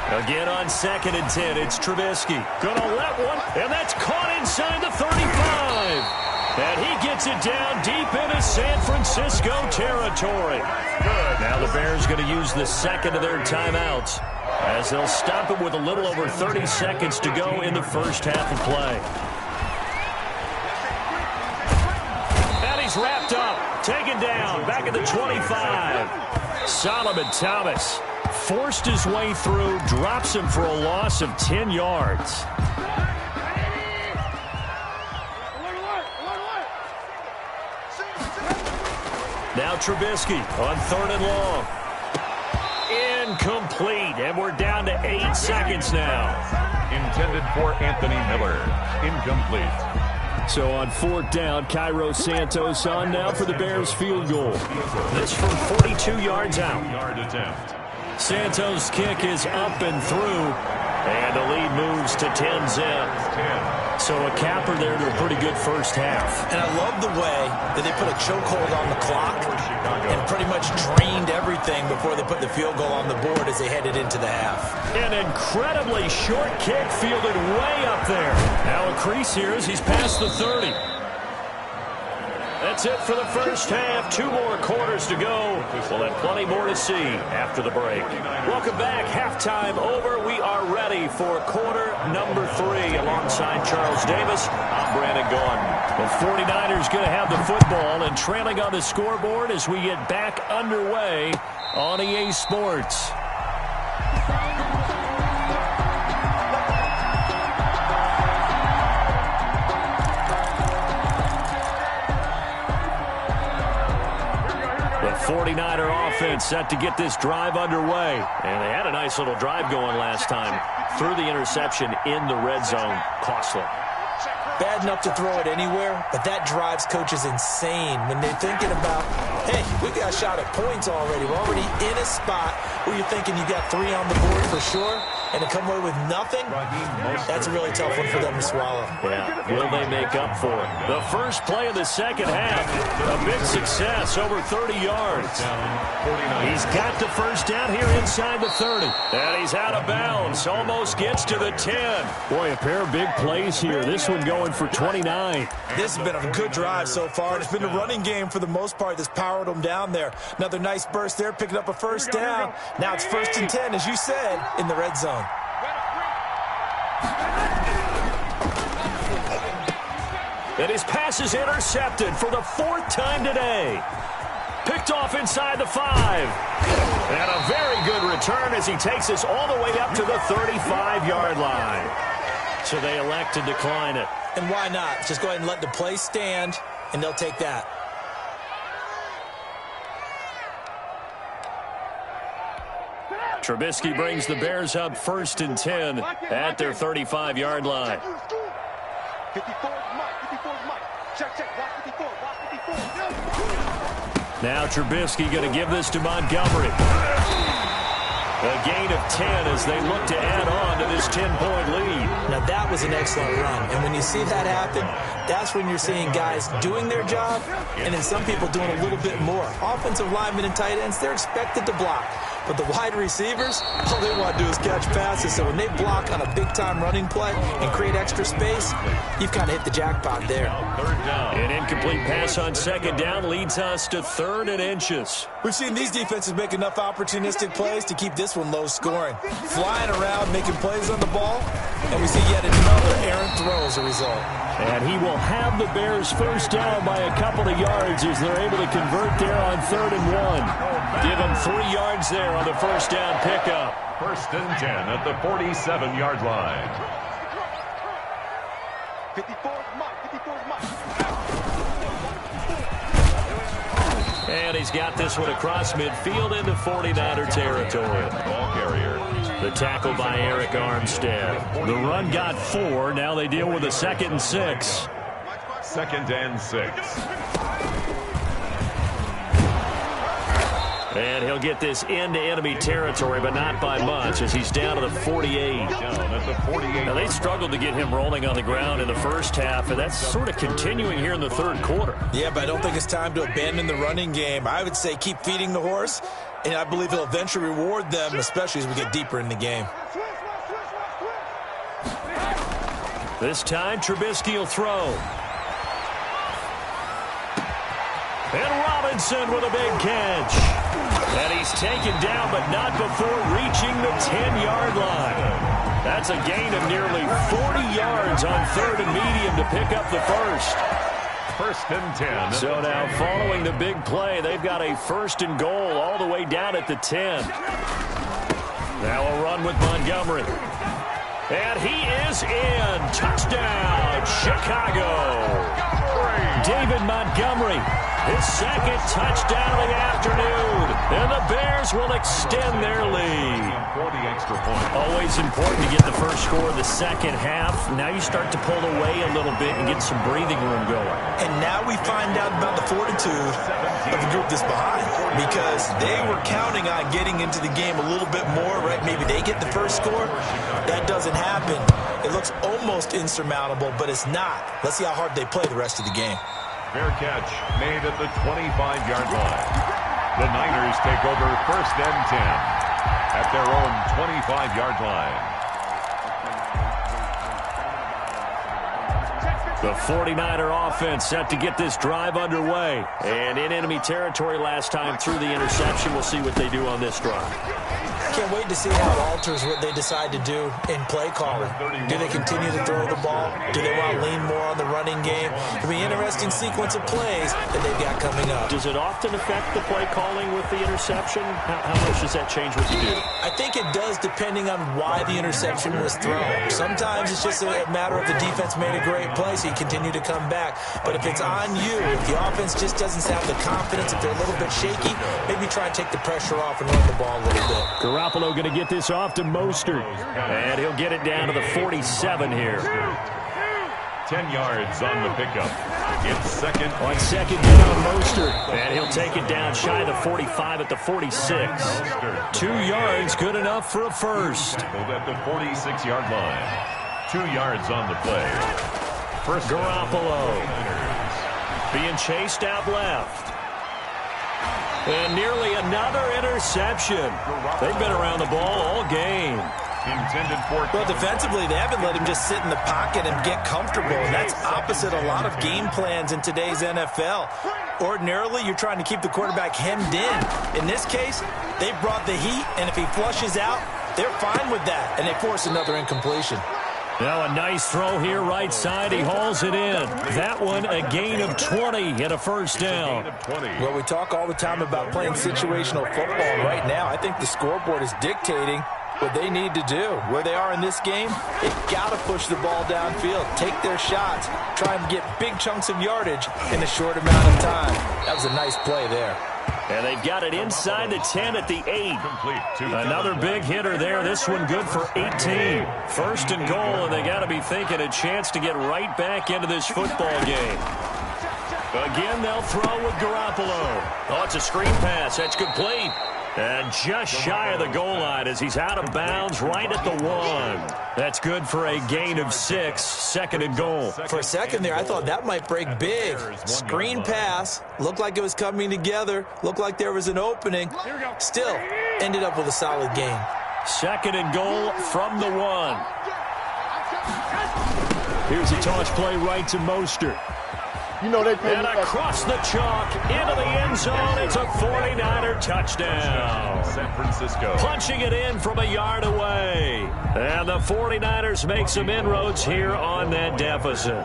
Again on 2nd and 10, it's Trubisky. Gonna let one, and that's caught inside the 35. And he gets it down deep into San Francisco territory. Now the Bears going to use the second of their timeouts as they'll stop it with a little over 30 seconds to go in the first half of play. And he's wrapped up, taken down, back at the 25. Solomon Thomas forced his way through, drops him for a loss of 10 yards. Now Trubisky on 3rd and long. Incomplete, and we're down to 8 seconds now. Intended for Anthony Miller. Incomplete. So on 4th down, Cairo Santos on now for the Bears field goal. This from 42 yards out. Yard attempt. Santos' kick is up and through, and the lead moves to 10-zip. So a capper there to a pretty good first half. And I love the way that they put a chokehold on the clock and pretty much drained everything before they put the field goal on the board as they headed into the half. An incredibly short kick fielded way up there. Now a crease here as he's past the 30. That's it for the first half. 2 more quarters to go. We'll have plenty more to see after the break. Welcome back. Halftime over. We are ready for quarter number 3. Alongside Charles Davis, I'm Brandon Gaudin. The 49ers going to have the football and trailing on the scoreboard as we get back underway on EA Sports. The 49er offense set to get this drive underway. And they had a nice little drive going last time. Threw the interception in the red zone. Costly. Bad enough to throw it anywhere, but that drives coaches insane when they're thinking about, hey, we got a shot at points already. We're already in a spot where you're thinking you got 3 on the board for sure, and to come away with nothing, that's a really tough one for them to swallow. Yeah, will they make up for it? The first play of the second half, a big success, over 30 yards. He's got the first down here inside the 30. And he's out of bounds, almost gets to the 10. Boy, a pair of big plays here. This one going for 29. This has been a good drive so far, and it's been a running game for the most part that's powered them down there. Another nice burst there, picking up a first down. Now it's 1st and 10, as you said, in the red zone. And his pass is intercepted for the 4th time today. Picked off inside the 5. And a very good return as he takes us all the way up to the 35-yard line. So they elect to decline it. And why not? Just go ahead and let the play stand, and they'll take that. Trubisky brings the Bears up 1st and 10 at their 35-yard line. 54 Mike. Check. Watch 54. Now Trubisky going to give this to Montgomery. A gain of 10 as they look to add on to this 10-point lead. Now, that was an excellent run. And when you see that happen, that's when you're seeing guys doing their job and then some people doing a little bit more. Offensive linemen and tight ends, they're expected to block. But the wide receivers, all they want to do is catch passes. So when they block on a big-time running play and create extra space, you've kind of hit the jackpot there. An incomplete pass on second down leads us to 3rd and inches. We've seen these defenses make enough opportunistic plays to keep this one low scoring. Flying around, making plays on the ball, and we see yet another errant throw as a result. And he will have the Bears first down by a couple of yards as they're able to convert there on 3rd and 1. Give them 3 yards there on the first down pickup. 1st and 10 at the 47-yard line. 54's Mike. 54's Mike. And he's got this one across midfield into 49er territory. Ball carrier. The tackle by Eric Armstead. The run got 4. Now they deal with a 2nd and 6. 2nd and 6. And he'll get this into enemy territory, but not by much, as he's down to the 48. Down at the 48. Now, they struggled to get him rolling on the ground in the first half, and that's sort of continuing here in the 3rd quarter. Yeah, but I don't think it's time to abandon the running game. I would say keep feeding the horse, and I believe he'll eventually reward them, especially as we get deeper in the game. This time, Trubisky will throw. And Robinson with a big catch. And he's taken down, but not before reaching the 10-yard line. That's a gain of nearly 40 yards on 3rd and medium to pick up the first. 1st and 10. So now, following the big play, they've got a 1st and goal all the way down at the 10. Now a run with Montgomery. And he is in. Touchdown, Chicago. David Montgomery, his 2nd touchdown of the afternoon. And the Bears will extend their lead. 40 extra points. Always important to get the first score of the second half. Now you start to pull away a little bit and get some breathing room going. And now we find out about the fortitude of the group that's behind, because they were counting on getting into the game a little bit more, right? Maybe they get the first score. That doesn't happen. It looks almost insurmountable, but it's not. Let's see how hard they play the rest of the game. Fair catch made at the 25-yard line. The Niners take over 1st and 10 at their own 25-yard line. The 49er offense set to get this drive underway. And in enemy territory last time through the interception. We'll see what they do on this drive. Can't wait to see how it alters what they decide to do in play calling. Do they continue to throw the ball? Do they want to lean more on the running game? It'll be an interesting sequence of plays that they've got coming up. Does it often affect the play calling with the interception? How much does that change what you do? I think it does, depending on why the interception was thrown. Sometimes it's just a matter of the defense made a great play, so you continue to come back. But if it's on you, if the offense just doesn't have the confidence, if they're a little bit shaky, maybe try and take the pressure off and run the ball a little bit. Garoppolo going to get this off to Mostert. And he'll get it down to the 47 here. 10 yards on the pickup. It's second. On second down, Mostert. And he'll take it down shy of the 45 at the 46. 2 yards, good enough for a first. At the 46-yard line. 2 yards on the play. First Garoppolo being chased out left. And nearly another interception. They've been around the ball all game. Intended for. Well, defensively, they haven't let him just sit in the pocket and get comfortable. And that's opposite a lot of game plans in today's NFL. Ordinarily, you're trying to keep the quarterback hemmed in. In this case, they brought the heat, and if he flushes out, they're fine with that. And they force another incompletion. Now a nice throw here right side. He hauls it in. That one a gain of 20 and a first down. Well, we talk all the time about playing situational football. Right now, I think the scoreboard is dictating what they need to do. Where they are in this game, they've got to push the ball downfield, take their shots, try and get big chunks of yardage in a short amount of time. That was a nice play there. And they've got it inside the 10 at the 8. Another big hitter there. This one good for 18. First and goal, and they got to be thinking a chance to get right back into this football game. Again, they'll throw with Garoppolo. Oh, it's a screen pass. That's complete. And just shy of the goal line as he's out of bounds right at the 1. That's good for a gain of 6, 2nd and goal. For a second there, I thought that might break big. Screen pass, looked like it was coming together, looked like there was an opening. Still, ended up with a solid gain. 2nd and goal from the 1. Here's a toss play right to Mostert. You know they pay and across the chalk into the end zone. It's a 49er touchdown. San Francisco. Punching it in from a yard away. And the 49ers make some inroads here on that deficit.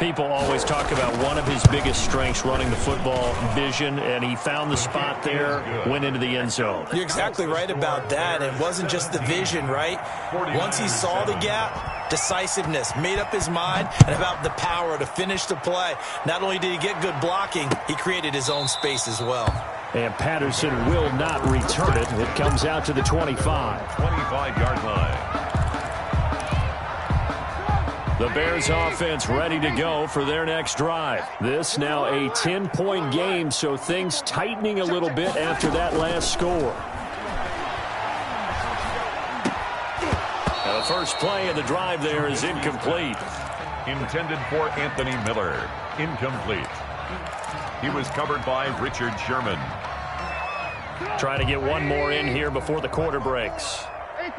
People always talk about one of his biggest strengths, running the football, vision, and he found the spot there, went into the end zone. You're exactly right about that. It wasn't just the vision, right? Once he saw the gap, decisiveness, made up his mind, and about the power to finish the play. Not only did he get good blocking, he created his own space as well. And Patterson will not return it. It comes out to the 25. 25-yard line. The Bears offense ready to go for their next drive. This now a 10-point game, so things tightening a little bit after that last score. The first play of the drive there is incomplete. Intended for Anthony Miller. Incomplete. He was covered by Richard Sherman. Trying to get one more in here before the quarter breaks. 18.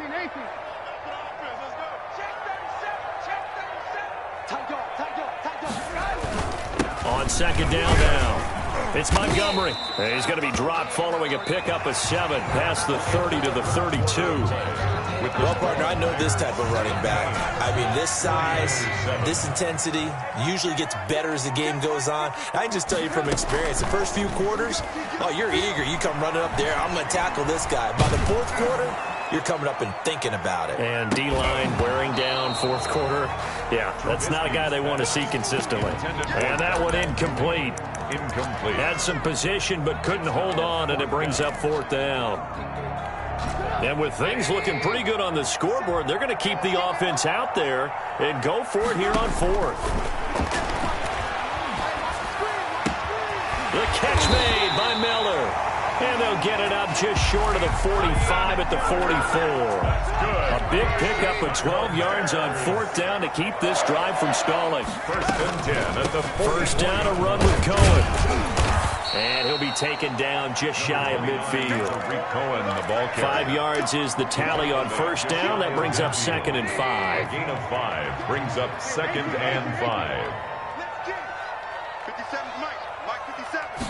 On 2nd down now, it's Montgomery. And he's going to be dropped following a pickup of 7 past the 30 to the 32. Well, partner, I know this type of running back. I mean, this size, this intensity usually gets better as the game goes on. I can just tell you from experience, the first few quarters, oh, you're eager. You come running up there, I'm going to tackle this guy. By the 4th quarter, you're coming up and thinking about it. And D-line wearing down 4th quarter. Yeah, that's not a guy they want to see consistently. And that one incomplete. Had some position but couldn't hold on, and it brings up 4th down. And with things looking pretty good on the scoreboard, they're going to keep the offense out there and go for it here on 4th. The catch made by Miller. And they'll get it up just short of the 45 at the 44. A big pickup of 12 yards on 4th down to keep this drive from stalling. 1st and 10 at the 1st down, a run with Cohen. And he'll be taken down just shy of midfield. Cohen, the ball carrier. 5 yards is the tally on 1st down. That brings up 2nd and 5. A gain of 5 brings up 2nd and 5. 57 Mike 57.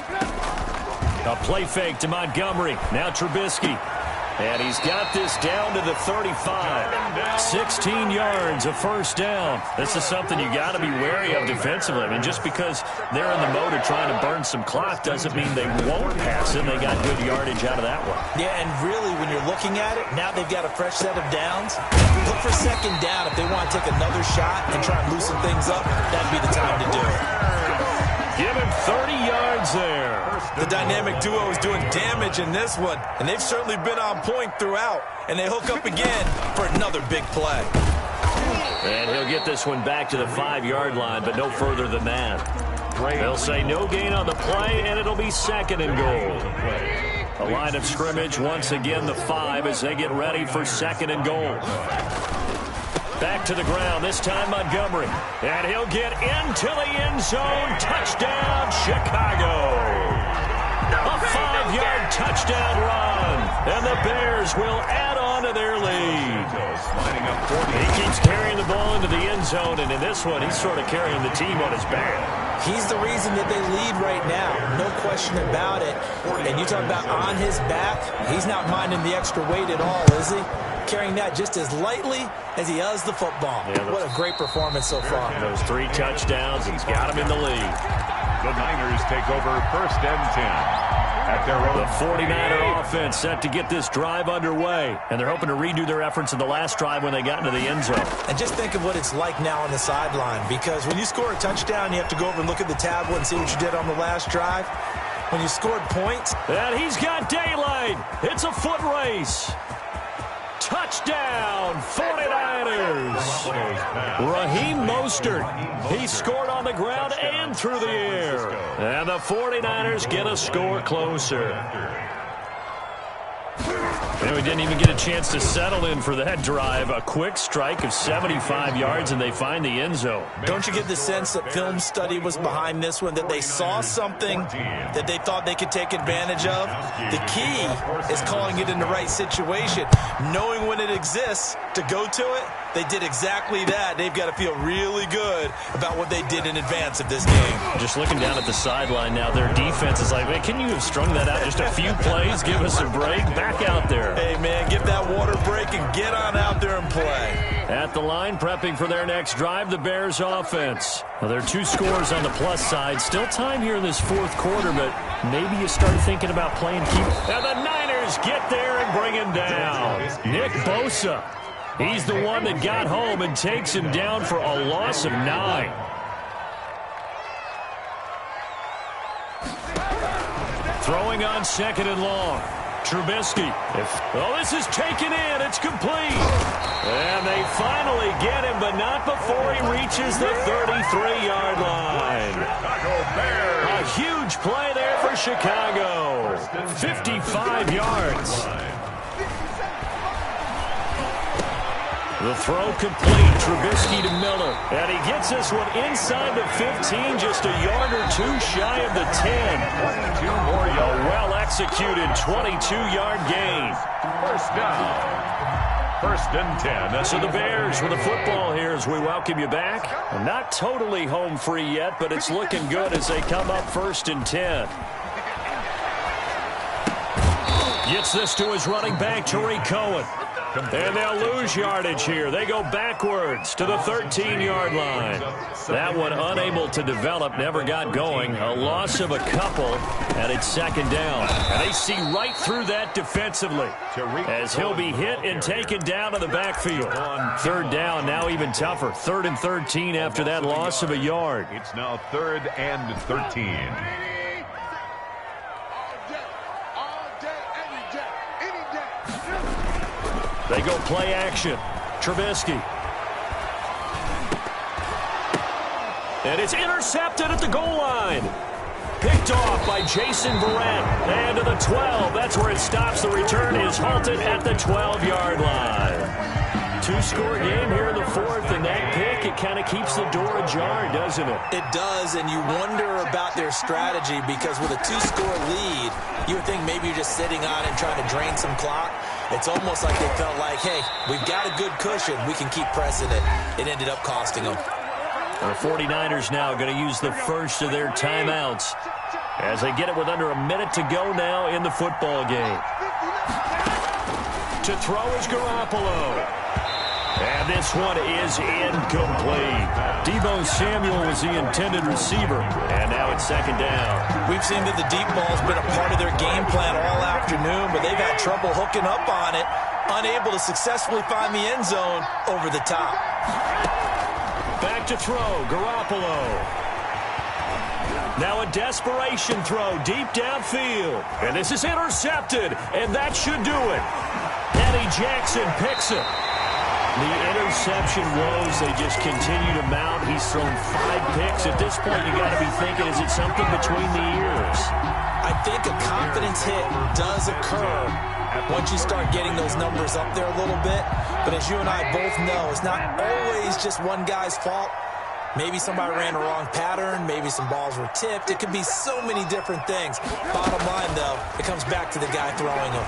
A play fake to Montgomery. Now Trubisky. And he's got this down to the 35. 16 yards, a 1st down. This is something you got to be wary of defensively. I mean, just because they're in the mode of trying to burn some clock doesn't mean they won't pass it. They got good yardage out of that one. Yeah, and really, when you're looking at it, now they've got a fresh set of downs. Look for 2nd down if they want to take another shot and try and loosen things up. That'd be the time to do it. Give him 30 yards there. The dynamic duo is doing damage in this one, and they've certainly been on point throughout. And they hook up again for another big play. And he'll get this one back to the 5-yard line, but no further than that. They'll say no gain on the play, and it'll be 2nd and goal. A line of scrimmage, once again the 5 as they get ready for 2nd and goal. Back to the ground, this time Montgomery. And he'll get into the end zone. Touchdown, Chicago. A 5-yard touchdown run. And the Bears will add on to their lead. He keeps carrying the ball into the end zone, and in this one, he's sort of carrying the team on his back. He's the reason that they lead right now, no question about it. And you talk about on his back, he's not minding the extra weight at all, is he? Carrying that just as lightly as he does the football. Yeah, what a great performance so far. Those 3 touchdowns, he's got him in the lead. The Niners take over 1st and 10. At their own. The 49er offense set to get this drive underway, and they're hoping to redo their efforts in the last drive when they got into the end zone. And just think of what it's like now on the sideline, because when you score a touchdown, you have to go over and look at the tablet and see what you did on the last drive. When you scored points. And he's got daylight. It's a foot race. Touchdown, 49ers. Raheem Mostert. He scored on the ground and through the air. And the 49ers get a score closer. And we didn't even get a chance to settle in for that drive. A quick strike of 75 yards, and they find the end zone. Don't you get the sense that film study was behind this one, that they saw something that they thought they could take advantage of? The key is calling it in the right situation. Knowing when it exists to go to it, they did exactly that. They've got to feel really good about what they did in advance of this game. Just looking down at the sideline now, their defense is like, man, can you have strung that out just a few plays? Give us a break. Back out there. Hey, man, get that water break and get on out there and play. At the line, prepping for their next drive, the Bears offense. Well, there are 2 scores on the plus side. Still time here in this 4th quarter, but maybe you start thinking about playing keep. And the Niners get there and bring him down. Nick Bosa. He's the one that got home and takes him down for a loss of 9. Throwing on 2nd and long. Trubisky. Oh, this is taken in. It's complete. And they finally get him, but not before he reaches the 33-yard line. A huge play there for Chicago. 55 yards. The throw complete. Trubisky to Miller. And he gets this one inside the 15, just a yard or 2 shy of the 10. 22 more yards. A well-executed 22-yard gain. First down. 1st and 10. So the Bears with the football here as we welcome you back. Not totally home free yet, but it's looking good as they come up 1st and 10. Gets this to his running back, Tariq Cohen. And they'll lose yardage here. They go backwards to the 13-yard line. That one unable to develop, never got going. A loss of a couple, and it's 2nd down. And they see right through that defensively as he'll be hit and taken down to the backfield. 3rd down, now even tougher. 3rd and 13 after that loss of a yard. It's now 3rd and 13. They go play action. Trubisky. And it's intercepted at the goal line. Picked off by Jason Verrett. And to the 12. That's where it stops. The return is halted at the 12-yard line. 2-score game here in the 4th, and that pick, it kind of keeps the door ajar, doesn't it? It does, and you wonder about their strategy because with a 2-score lead, you would think maybe you're just sitting on it and trying to drain some clock. It's almost like they felt like, hey, we've got a good cushion. We can keep pressing it. It ended up costing them. The 49ers now going to use the first of their timeouts as they get it with under a minute to go now in the football game. To throw is Garoppolo. And this one is incomplete. Deebo Samuel was the intended receiver. And now it's 2nd down. We've seen that the deep ball's been a part of their game plan all afternoon, but they've had trouble hooking up on it, unable to successfully find the end zone over the top. Back to throw, Garoppolo. Now a desperation throw deep downfield. And this is intercepted, and that should do it. Eddie Jackson picks it. The interception woes, they just continue to mount. He's thrown 5 picks. At this point, you got to be thinking, is it something between the ears? I think a confidence hit does occur once you start getting those numbers up there a little bit. But as you and I both know, it's not always just one guy's fault. Maybe somebody ran a wrong pattern. Maybe some balls were tipped. It could be so many different things. Bottom line, though, it comes back to the guy throwing them.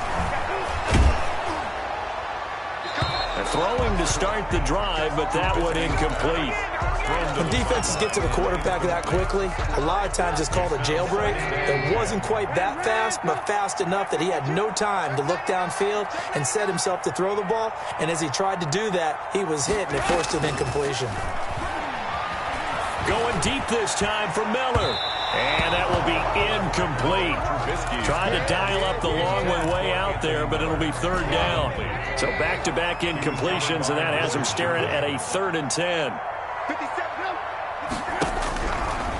Throwing to start the drive, but that one incomplete. When defenses get to the quarterback that quickly, a lot of times it's called a jailbreak. It wasn't quite that fast, but fast enough that he had no time to look downfield and set himself to throw the ball. And as he tried to do that, he was hit, and it forced an incompletion. Going deep this time for Miller. And that will be incomplete. Trying to dial up the long one way out there, but it'll be 3rd down. So back-to-back incompletions, and that has him staring at a 3rd and 10.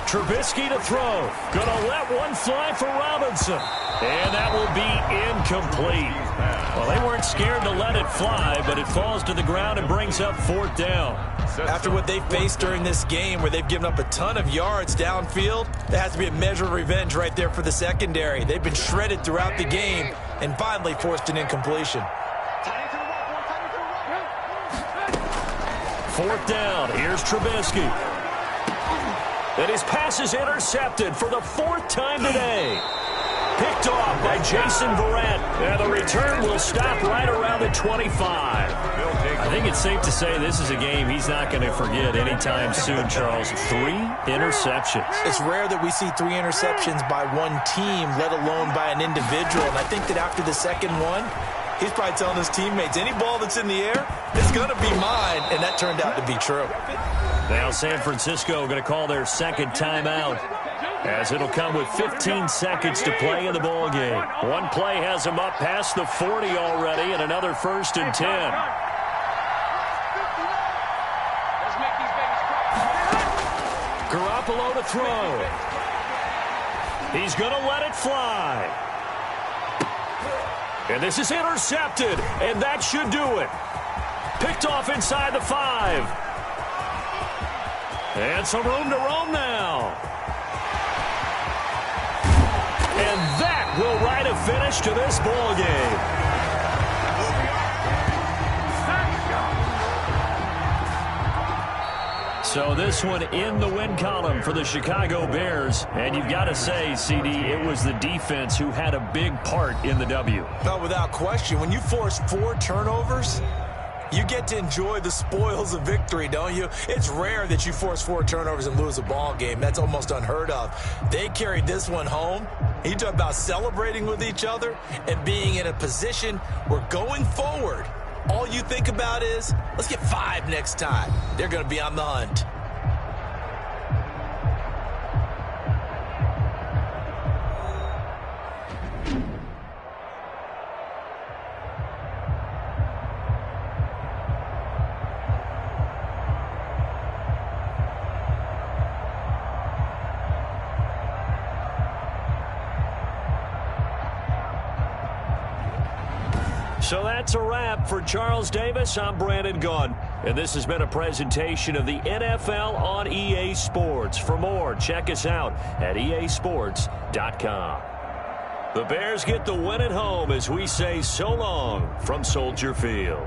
Trubisky to throw. Gonna let one fly for Robinson. And that will be incomplete. Well, they weren't scared to let it fly, but it falls to the ground and brings up 4th down. After what they faced during this game where they've given up a ton of yards downfield, there has to be a measure of revenge right there for the secondary. They've been shredded throughout the game and finally forced an incompletion. 4th down. Here's Trubisky. And his pass is intercepted for the 4th time today. Picked off by Jason Verrett. And the return will stop right around the 25. I think it's safe to say this is a game he's not going to forget anytime soon, Charles. 3 interceptions. It's rare that we see 3 interceptions by one team, let alone by an individual. And I think that after the second one, he's probably telling his teammates, any ball that's in the air is going to be mine. And that turned out to be true. Now San Francisco going to call their second timeout, as it'll come with 15 seconds to play in the ball game. One play has them up past the 40 already, and another 1st and 10. Garoppolo to throw. He's going to let it fly. And this is intercepted, and that should do it. Picked off inside the 5. And some room to roam now. And that will write a finish to this ball game. So this one in the win column for the Chicago Bears. And you've got to say, CD, it was the defense who had a big part in the W. No, without question. When you force 4 turnovers, you get to enjoy the spoils of victory, don't you? It's rare that you force 4 turnovers and lose a ball game. That's almost unheard of. They carried this one home. You talk about celebrating with each other and being in a position where going forward, all you think about is, let's get 5 next time. They're going to be on the hunt. So that's a wrap for Charles Davis. I'm Brandon Gunn. And this has been a presentation of the NFL on EA Sports. For more, check us out at easports.com. The Bears get the win at home as we say so long from Soldier Field.